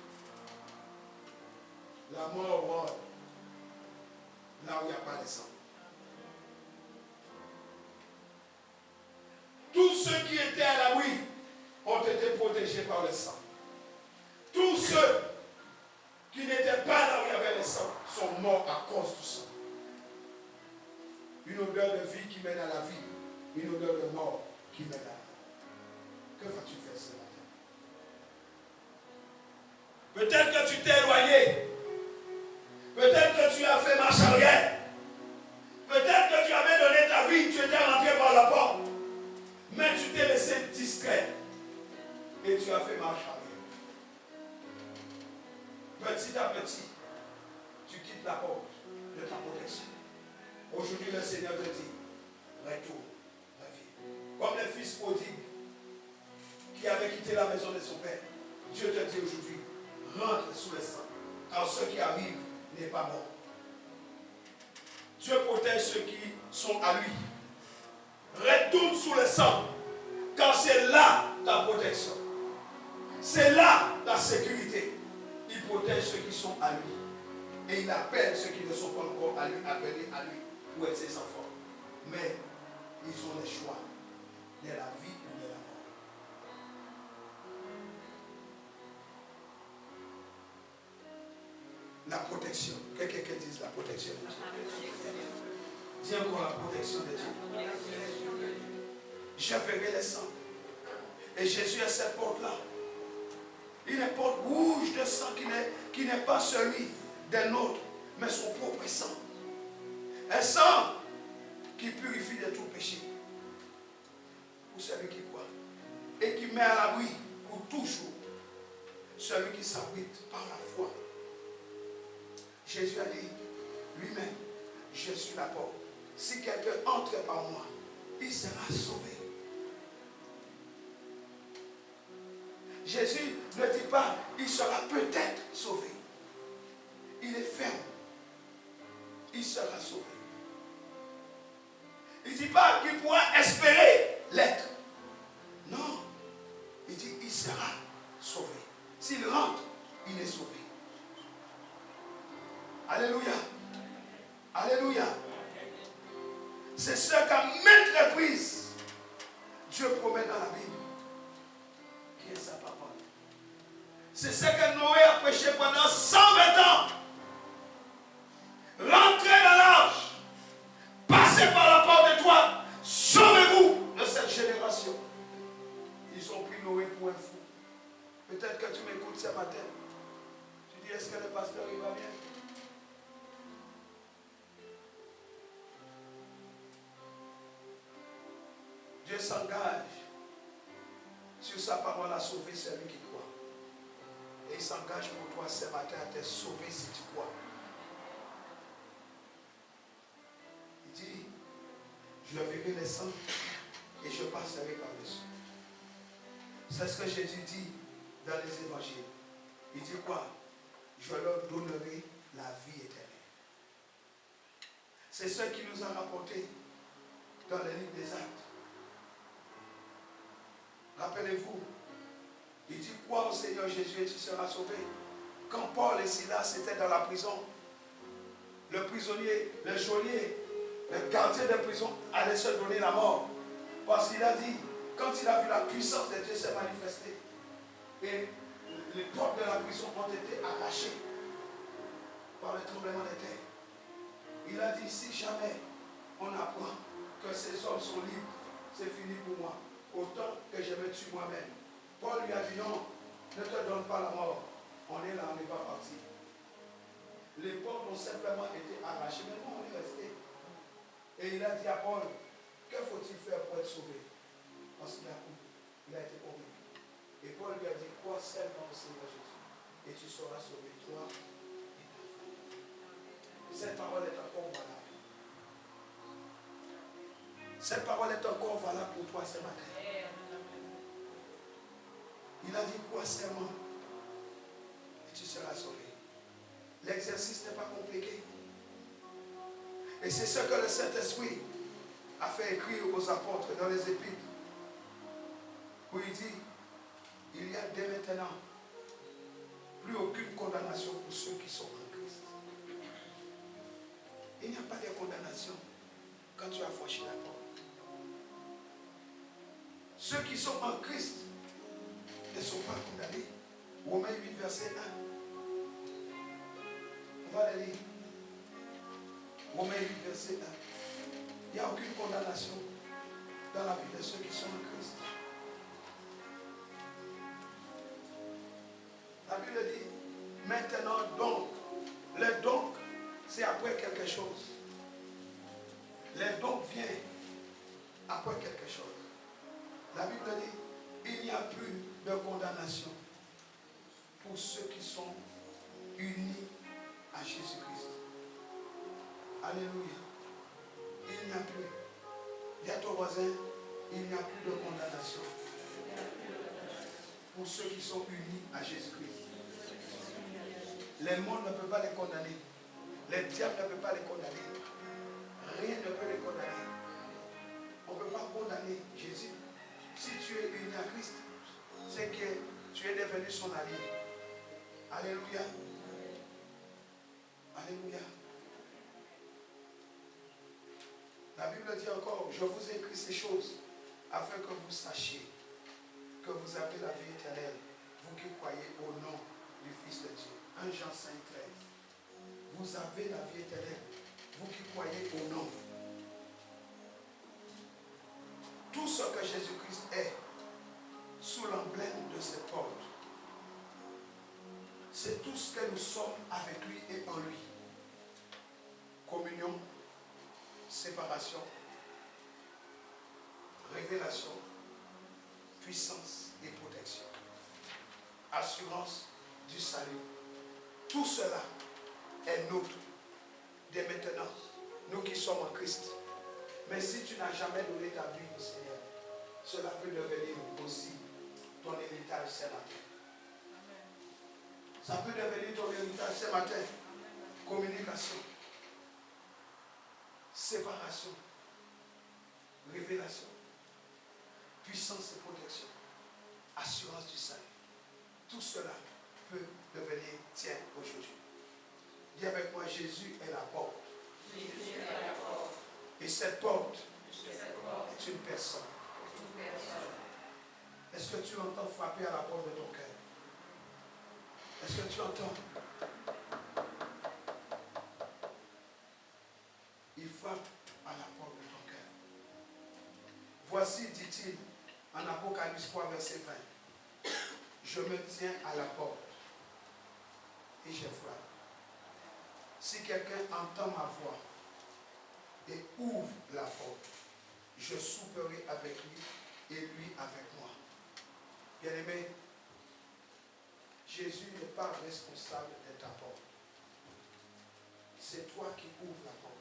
La mort rôde là où il n'y a pas de sang. Tous ceux qui étaient à l'abri ont été protégés par le sang. Tous ceux qui n'étaient pas là où il y avait le sang sont morts à cause du sang. Une odeur de vie qui mène à la vie, une odeur de mort qui mène à la mort. Que vas-tu faire ce matin? Peut-être que tu t'es éloigné. Peut-être que tu as fait marche arrière. Peut-être que tu avais donné ta vie, tu étais rentré par la porte. Mais tu t'es laissé distrait. Et tu as fait marche arrière. Petit à petit, tu quittes la porte de ta protection. Aujourd'hui, le Seigneur te dit, retourne, reviens. Comme le fils prodigue qui avait quitté la maison de son père. Dieu te dit aujourd'hui, rentre sous le sang. Car ce qui arrive n'est pas mort. Dieu protège ceux qui sont à lui. Retourne sous le sang. Car c'est là ta protection. C'est là ta sécurité. Il protège ceux qui sont à lui. Et il appelle ceux qui ne sont pas encore à lui à venir à lui pour être ses enfants. Mais ils ont le choix de la vie ou de la mort. La protection. Quelqu'un qui dise la protection de Dieu. Dis encore la protection de Dieu. Je verrai les sangs. Et Jésus est cette porte-là. Une porte rouge de sang qui n'est pas celui d'un autre, mais son propre sang. Un sang qui purifie de tout péché. Pour celui qui croit. Et qui met à l'abri pour toujours celui qui s'abrite par la foi. Jésus a dit lui-même, je suis la porte. Si quelqu'un entre par moi, il sera sauvé. Jésus ne dit pas, il sera peut-être sauvé. Il est ferme. Il sera sauvé. Il ne dit pas qu'il pourra espérer l'être. Non. Il dit, il sera sauvé. S'il rentre, il est sauvé. Alléluia. Alléluia. C'est ce qu'à maintes reprises, Dieu promet dans la Bible. Qui est sa parole. C'est ce que Noé a prêché pendant 120 ans. pasteur, il va bien. Dieu s'engage sur sa parole à sauver celui qui croit. Et il s'engage pour toi ce matin à te sauver si tu crois. Il dit, je verrai les saints et je passerai par-dessus. C'est ce que Jésus dit dans les évangiles. Il dit quoi? Je leur donnerai la vie éternelle. C'est ce qui nous a rapporté dans le livre des Actes. Rappelez-vous, il dit crois au Seigneur Jésus et tu seras sauvé. Quand Paul et Silas étaient dans la prison, le prisonnier, le geôlier, le gardien de prison allait se donner la mort. Parce qu'il a dit, quand il a vu la puissance de Dieu se manifester, et les portes de la prison ont été arrachées par le tremblement de terre. Il a dit, si jamais on apprend que ces hommes sont libres, c'est fini pour moi. Autant que je me tue moi-même. Paul lui a dit non, ne te donne pas la mort. On est là, on n'est pas parti. Les portes ont simplement été arrachées, mais nous on est resté. Et il a dit à Paul, que faut-il faire pour être sauvé? Parce qu'il a été convaincu. Et Paul lui a dit, crois seulement au Seigneur Jésus. Et tu seras sauvé, toi et ta famille. Cette parole est encore valable. Cette parole est encore valable pour toi ce matin. Il a dit quoi seulement et tu seras sauvé. L'exercice n'est pas compliqué. Et c'est ce que le Saint-Esprit a fait écrire aux apôtres dans les épîtres. Où il dit, il y a dès maintenant plus aucune condamnation pour ceux qui sont en Christ. Il n'y a pas de condamnation quand tu as franchi la porte. Ceux qui sont en Christ ne sont pas condamnés. Romains 8, verset 1. On va le lire. Romains 8, verset 1. Il n'y a aucune condamnation dans la vie de ceux qui sont en Christ. La Bible dit, maintenant donc, le donc, c'est après quelque chose. Le donc vient après quelque chose. La Bible dit, il n'y a plus de condamnation pour ceux qui sont unis à Jésus-Christ. Alléluia. Il n'y a plus. Dis à ton voisin, il n'y a plus de condamnation pour ceux qui sont unis à Jésus-Christ. Le monde ne peut pas les condamner. Les diables ne peuvent pas les condamner. Rien ne peut les condamner. On ne peut pas condamner Jésus. Si tu es uni à Christ, c'est que tu es devenu son allié. Alléluia. Alléluia. La Bible dit encore, je vous ai écrit ces choses afin que vous sachiez que vous avez la vie éternelle, vous qui croyez au nom du Fils de Dieu. 1 Jean 5, 13. Vous avez la vie éternelle, vous qui croyez au nom. Tout ce que Jésus-Christ est, sous l'emblème de ses portes, c'est tout ce que nous sommes avec lui et en lui. Communion, séparation, révélation, puissance et protection, assurance du salut. Tout cela est nôtre dès maintenant, nous qui sommes en Christ. Mais si tu n'as jamais donné ta vie au Seigneur, cela peut devenir aussi ton héritage ce matin. Ça peut devenir ton héritage ce matin. Communication, séparation, révélation, puissance et protection, assurance du salut. Tout cela peut devenir tien aujourd'hui. Dis avec moi, Jésus est la porte. Jésus est la porte. Et cette porte est une personne. une personne. Est-ce que tu entends frapper à la porte de ton cœur? Est-ce que tu entends? Il frappe à la porte de ton cœur. Voici, dit-il, en Apocalypse 3, verset 20. Je me tiens à la porte et j'ai foi. Si quelqu'un entend ma voix et ouvre la porte, je souperai avec lui et lui avec moi. Bien-aimé, Jésus n'est pas responsable de ta porte. C'est toi qui ouvres la porte.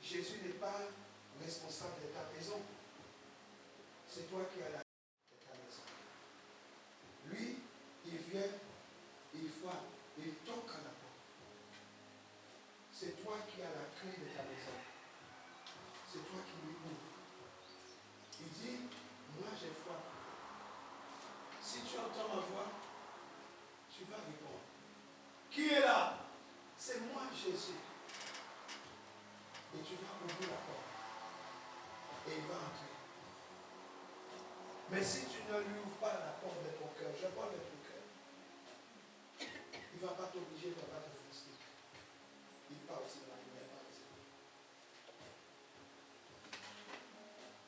Jésus n'est pas responsable de ta maison. C'est toi qui as la clé de ta maison. Lui, il vient, il frappe, il toque à la porte. C'est toi qui as la clé de ta maison. C'est toi qui lui ouvres. Il dit, moi j'ai foi. Si tu entends ma voix, tu vas répondre. Qui est là? C'est moi, Jésus. Et tu vas ouvrir la porte. Et il va entrer. Mais si tu ne lui ouvres pas la porte de ton cœur, je parle de ton cœur, il ne va pas t'obliger, il ne va pas te forcer. Il part aussi dans la première partie.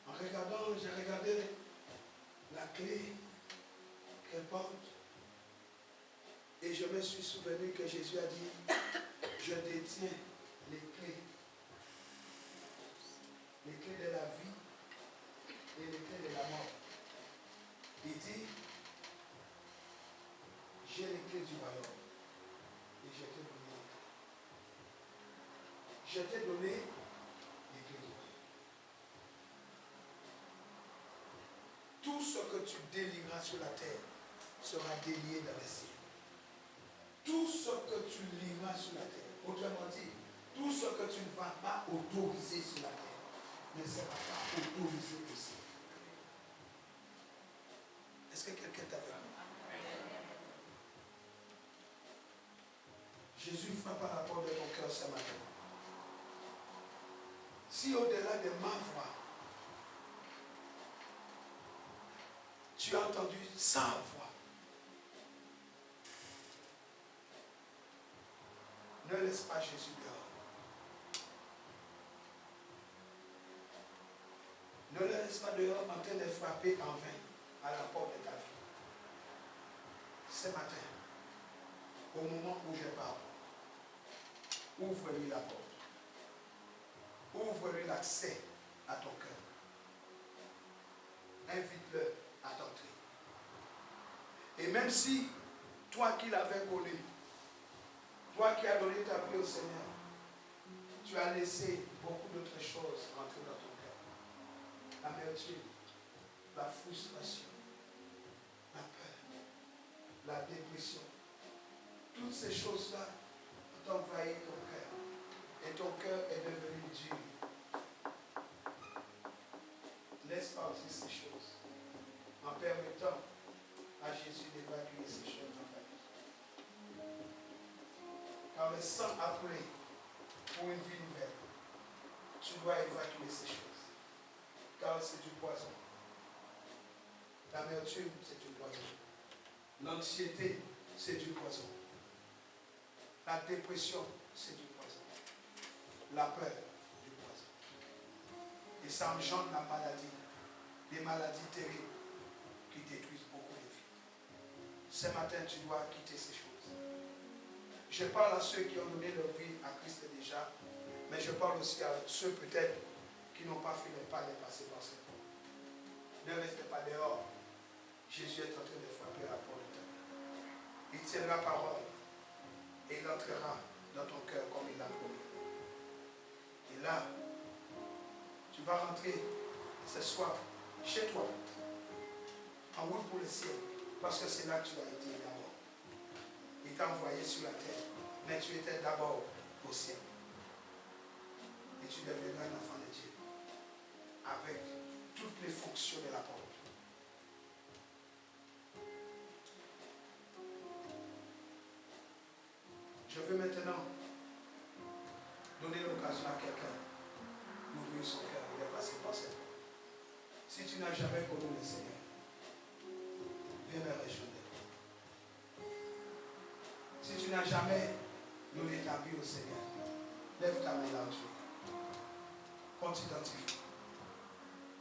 En regardant, j'ai regardé la clé qu'elle porte. Et je me suis souvenu que Jésus a dit, je détiens les clés de la vie et les clés de la mort. Il dit, j'ai les clés du royaume et je t'ai donné les clés. Je t'ai donné les clés du royaume. Tout ce que tu délieras sur la terre sera délié dans les cieux. Tout ce que tu liras sur la terre, autrement dit, tout ce que tu ne vas pas autoriser sur la terre ne sera pas autorisé au ciel. Est-ce que quelqu'un t'a vu? Jésus frappe à la porte de ton cœur ce matin. Si au-delà de ma voix, tu as entendu sa voix, ne laisse pas Jésus dehors. Ne le laisse pas dehors en train de frapper en vain à la porte de ta vie. Ce matin, au moment où je parle, ouvre-lui la porte. Ouvre-lui l'accès à ton cœur. Invite-le à t'entrer. Et même si, toi qui l'avais connu, toi qui as donné ta vie au Seigneur, tu as laissé beaucoup d'autres choses rentrer dans ton cœur. L'amertume, la frustration, la peur, la dépression. Toutes ces choses-là ont envahi ton cœur. Et ton cœur est devenu dur. Laisse partir ces choses en permettant à Jésus d'évacuer ces choses dans ta vie. Car le sang a coulé pour une vie nouvelle. Tu dois évacuer ces choses. Car c'est du poison. L'amertume, c'est du poison. L'anxiété, c'est du poison. La dépression, c'est du poison. La peur, du poison. Et ça engendre la maladie. Des maladies terribles qui détruisent beaucoup de vies. Ce matin, tu dois quitter ces choses. Je parle à ceux qui ont donné leur vie à Christ déjà, mais je parle aussi à ceux peut-être qui n'ont pas fait le pas de passer par cette porte. Ne restez pas dehors. Jésus est en train de frapper à la porte de ta vie. Il tiendra parole et il entrera dans ton cœur comme il l'a promis. Et là, tu vas rentrer ce soir chez toi, en route pour le ciel, parce que c'est là que tu as été d'abord. Il t'a envoyé sur la terre, mais tu étais d'abord au ciel. Et tu deviendras un enfant de Dieu, avec toutes les fonctions de la porte. Je veux maintenant donner l'occasion à quelqu'un d'ouvrir son cœur et de passer par cette porte. Si tu n'as jamais connu le Seigneur, viens le rejoindre. Si tu n'as jamais donné ta vie au Seigneur, lève ta main là où tu es. Quand tu t'identifies.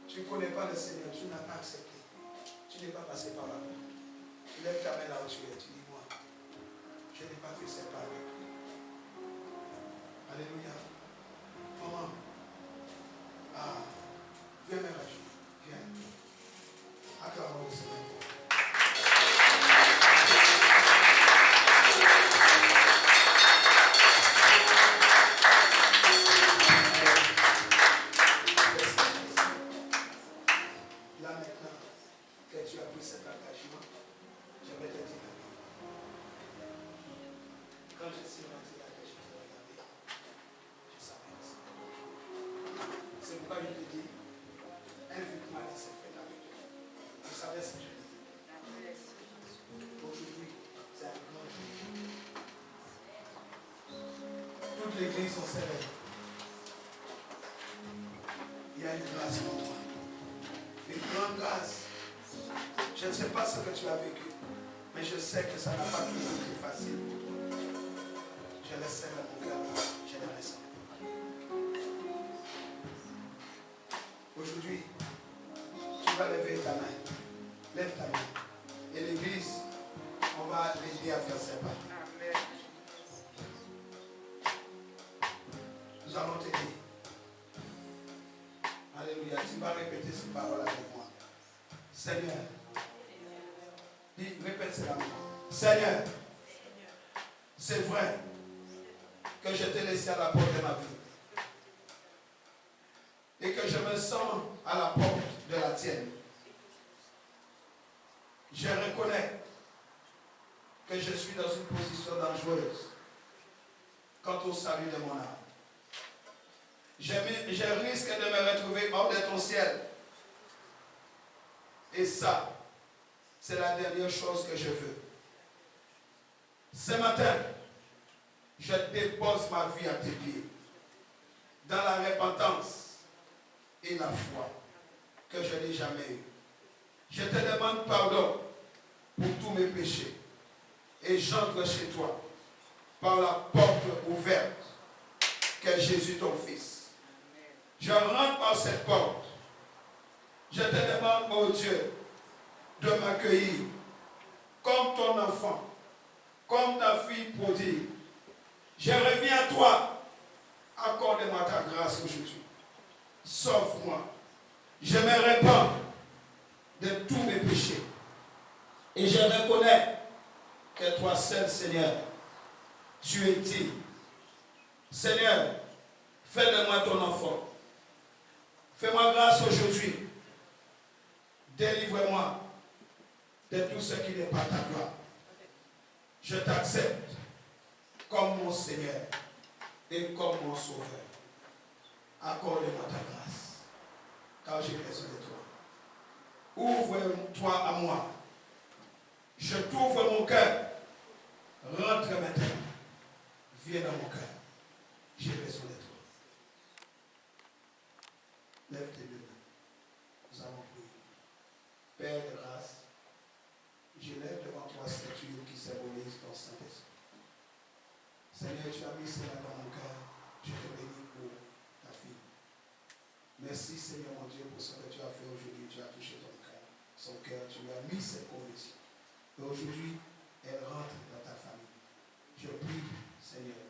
Tu ne connais pas le Seigneur, tu n'as pas accepté. Tu n'es pas passé par la porte. Lève ta main là où tu es. Tu dis moi, je n'ai pas fait ces pas avec lui. Alléluia. Maman. Ah, viens me racheter. Viens. Acclamons le Seigneur. Là maintenant que tu as pris cet engagement, je vais te dire la vérité. Quand je suis rentré là, que je t'ai regardé, je savais que c'était bon. C'est pourquoi je te dis, invite-moi à ces fêtes avec toi. Je savais ce que je disais. Aujourd'hui, c'est un grand jour. Toute l'église en s'éveille. Il y a une grâce pour toi. Une grande grâce. Je ne sais pas ce que tu as vécu, mais je sais que ça n'a pas toujours été facile pour toi. Je le sais dans mon cœur. Je le ressens. Aujourd'hui, tu vas lever ta main. Lève ta main. Et l'église, on va l'aider à faire ses pas. Nous allons t'aider. Alléluia. Tu vas répéter ces paroles avec moi. Seigneur. Dis, répète cela. Seigneur. C'est vrai que je t'ai laissé à la porte de ma vie. Et que je me sens à la porte de la tienne. Je reconnais que je suis dans une position dangereuse quant au salut de mon âme. Je risque de me retrouver hors de ton ciel. Et ça, c'est la dernière chose que je veux. Ce matin, je dépose ma vie à tes pieds, dans la repentance et la foi que je n'ai jamais eue. Je te demande pardon pour tous mes péchés et j'entre chez toi par la porte ouverte qu'est Jésus ton Fils. Je rentre par cette porte. Je te demande, oh Dieu, de m'accueillir comme ton enfant, comme ta fille prodigue. Je reviens à toi. Accorde-moi ta grâce aujourd'hui. Sauve-moi. Je me répands de tous mes péchés. Et je reconnais que toi seul, Seigneur, tu es digne. Seigneur, fais de moi ton enfant. Fais-moi grâce aujourd'hui. Délivre-moi de tout ce qui n'est pas ta gloire. Je t'accepte comme mon Seigneur et comme mon Sauveur. Accorde-moi ta grâce, car j'ai besoin de toi. Ouvre-toi à moi. Je t'ouvre mon cœur. Rentre maintenant. Viens dans mon cœur. J'ai besoin de toi. Lève tes deux mains. Nous allons prier. Père de grâce, je lève devant toi cette huile qui symbolise ton Saint-Esprit. Seigneur, tu as mis cela dans mon cœur. Je te bénis pour ta fille. Merci Seigneur mon Dieu pour ce que tu as fait aujourd'hui. Tu as touché ton cœur. Son cœur, tu lui as mis cette conviction. Et aujourd'hui, elle rentre dans ta famille. Je prie, Seigneur,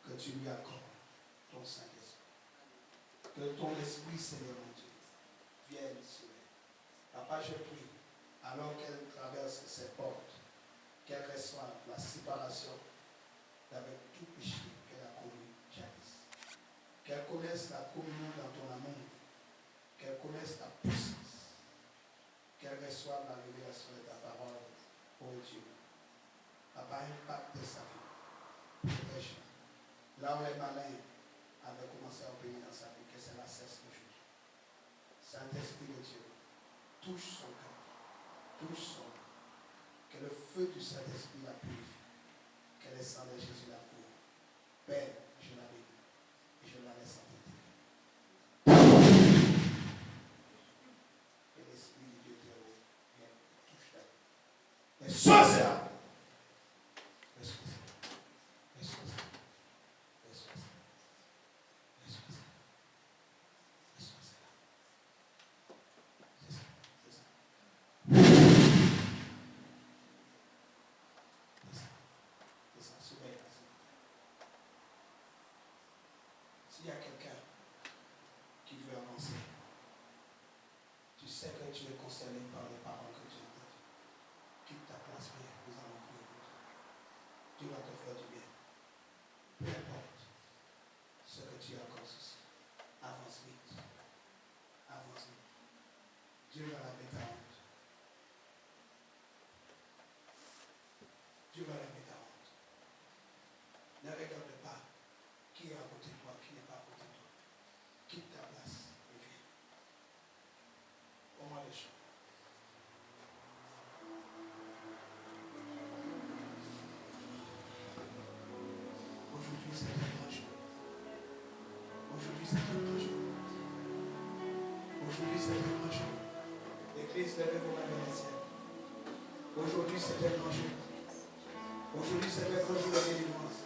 que tu lui accordes ton Saint-Esprit. Que ton esprit, Seigneur mon Dieu, vienne sur elle. Papa, je prie, alors qu'elle traverse ces portes, qu'elle reçoive la séparation d'avec tout péché qu'elle a commis jadis. Qu'elle connaisse la communion dans ton amour. Qu'elle connaisse ta puissance. Qu'elle reçoive la révélation de ta parole, ô Dieu. Papa, impacte sa vie. Protège-la. Là où les malins avaient commencé à opérer dans sa vie, que cela cesse aujourd'hui. Saint-Esprit de Dieu, touche son cœur. Touche son cœur. Que le feu du Saint-Esprit la purifie. Que le sang de Jésus la couvre. Père, je la bénis. Et je la laisse en tête. Que l'Esprit de Dieu te vienne, touche la vie. Et sois cela. y a quelqu'un qui veut avancer, tu sais que tu es concerné par les paroles que tu entends. Quitte ta place, viens, nous allons prier pour toi. Dieu va te faire du bien. Peu importe ce que tu as comme souci. Avance vite. Avance vite. Dieu va laver ta honte. Dieu va laver ta honte. Ne regarde pas qui est à côté de toi, qui n'est pas à côté de toi. Quitte ta place et viens. Au moins les choses. Aujourd'hui, c'est un grand jour. Aujourd'hui, c'est un grand jour. Aujourd'hui, c'est un grand jour. L'église, levez-vous la main au ciel. Aujourd'hui, c'est un grand jour. Aujourd'hui, c'est un grand jour de délivrance.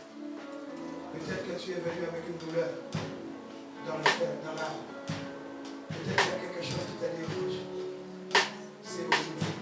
Peut-être que tu es venu avec une douleur dans le cœur, dans l'âme. Peut-être qu'il y a quelque chose qui te dérange. C'est aujourd'hui.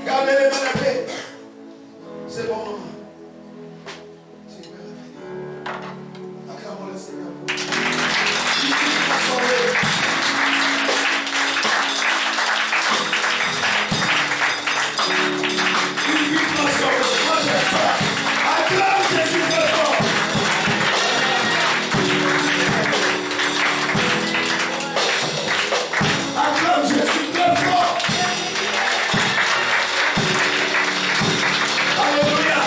Gardez les mains levées. C'est bon moment. C'est bien la vie. Acclamons le Seigneur. Il va sauver. Il va sauver. Moi j'aime ça. Acclame Jésus très fort. Acclame Jésus très fort. Alléluia.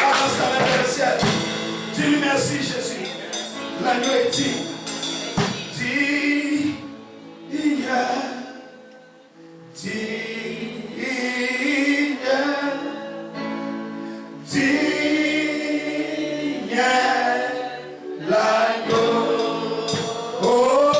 Avance ta main vers le ciel. Dis-lui merci Jésus. L'agneau est dit. Dis, l'agneau. Oh,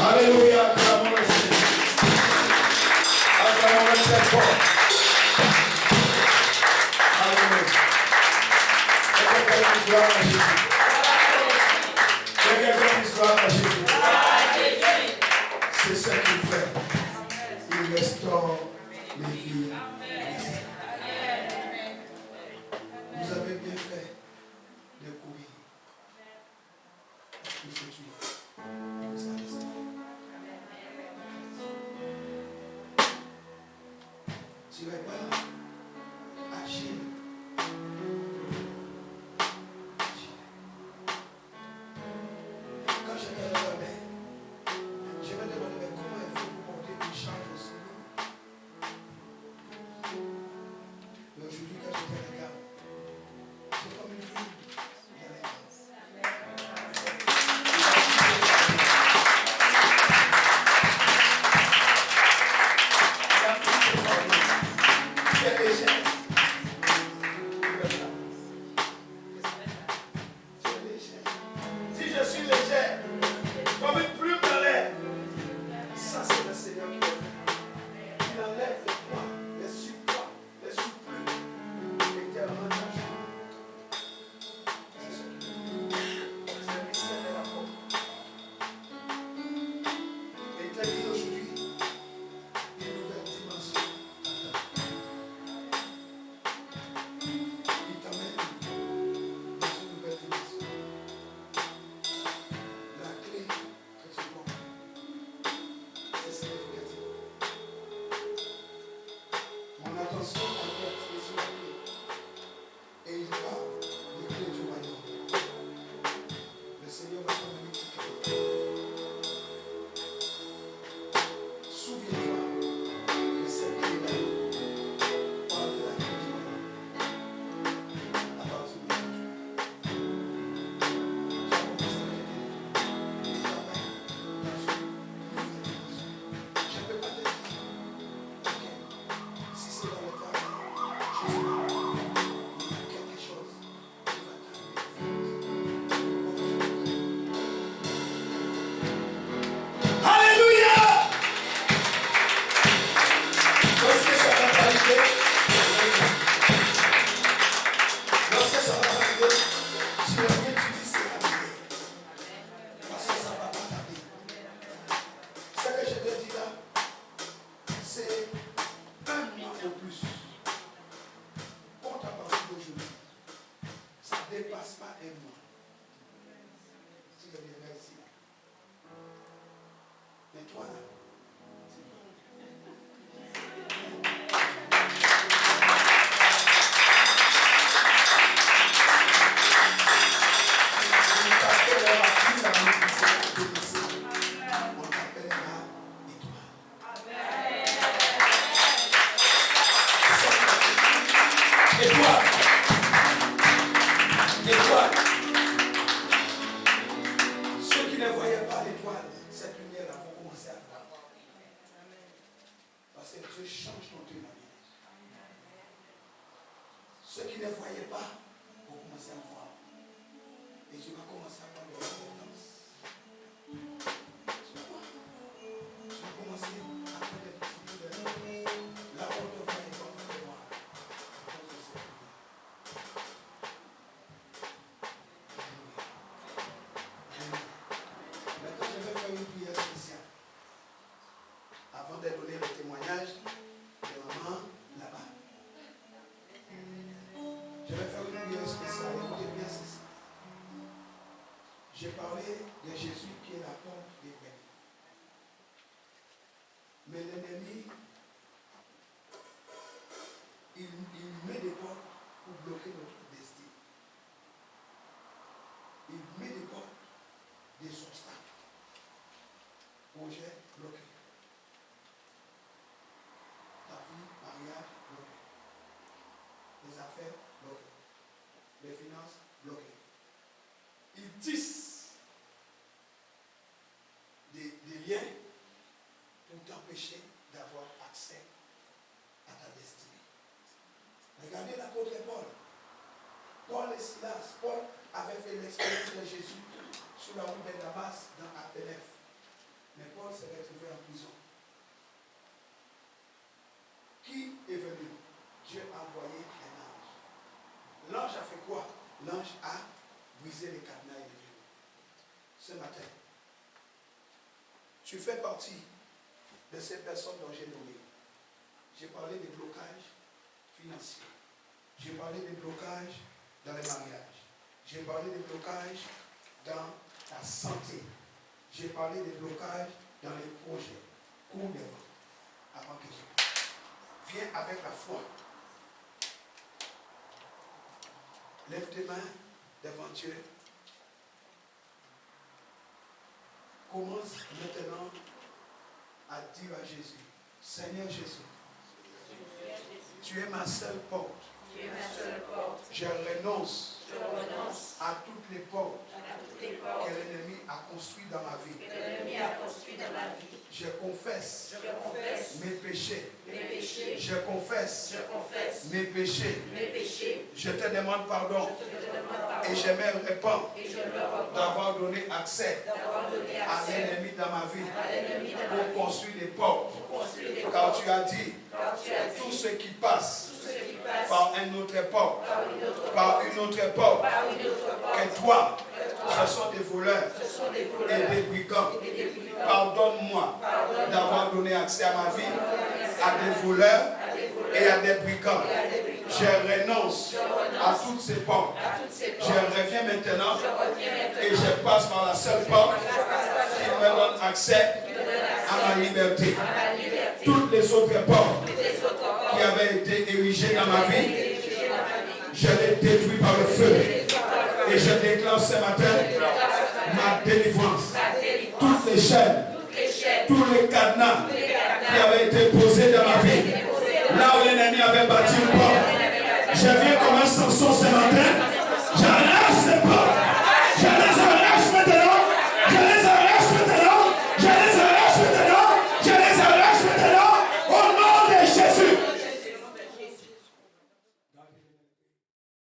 Alléluia, acclamons le Seigneur. Acclamons le très fort. Alléluia. Quelqu'un qui gloire à Jésus. Quelqu'un qui gloire à Jésus. C'est ce qu'il fait. Il restaure les vies. Vous avez bien fait de courir. Parce que Jésus vous a laissé. Tu vas pas agir. dépasse pas un mois. Si je viens ici. Mais toi là, ceux qui ne voyaient pas l'étoile, cette lumière-là vont commencer à voir. Parce que Dieu change ton témoignage. Ceux qui ne voyaient pas vont commencer à voir. Et tu vas commencer à avoir de l'importance. Tu vas commencer à avoir des petits peu de la haute de voix et de moi. Maintenant, je vais faire une prière spéciale. Avant de donner le témoignage de maman là-bas. Je vais faire une prière spéciale. Écoutez bien ceci. J'ai parlé de Jésus qui est la porte des brebis. Mais l'ennemi, il met des portes pour bloquer notre destin. Il met des portes, des obstacles. Projet bloqué. Ta vie, mariage bloqué. Les affaires bloquées. Les finances bloquées. Il tisse des liens pour t'empêcher d'avoir accès à ta destinée. Regardez l'apôtre Paul. Paul et Silas. Paul avait fait l'expérience de Jésus sur la route de Damas dans Acte 9. Mais Paul s'est retrouvé en prison. Qui est venu? Dieu a envoyé un ange. L'ange a fait quoi? L'ange a brisé les cadenas et les verrous. Ce matin, tu fais partie de ces personnes dont j'ai nommé. J'ai parlé des blocages financiers. J'ai parlé des blocages dans les mariages. J'ai parlé des blocages dans la santé. J'ai parlé des blocages dans les projets. Cours devant, avant que je viens avec la foi. Lève tes mains devant Dieu. Commence maintenant à dire à Jésus, Seigneur Jésus, tu es ma seule porte. Je renonce à toutes les portes que l'ennemi a construites dans ma vie. Je confesse mes péchés. Je confesse mes péchés. Je te demande pardon. Et je me répands d'avoir donné accès à l'ennemi dans ma vie pour construire des portes. Car tu as dit, tout ce qui passe par une autre porte, que toi, ce sont des voleurs et des brigands. Pardonne-moi d'avoir donné accès à ma vie à des voleurs et à des brigands. Je renonce à toutes ces portes. Je reviens maintenant et je passe par la seule porte qui me donne accès à ma liberté. Toutes les autres portes qui avaient été érigées dans ma vie, je les détruis par le feu. Et je déclare ce matin ma délivrance. Toutes les chaînes, tous les cadenas qui avaient été posés dans ma vie, là où l'ennemi avait bâti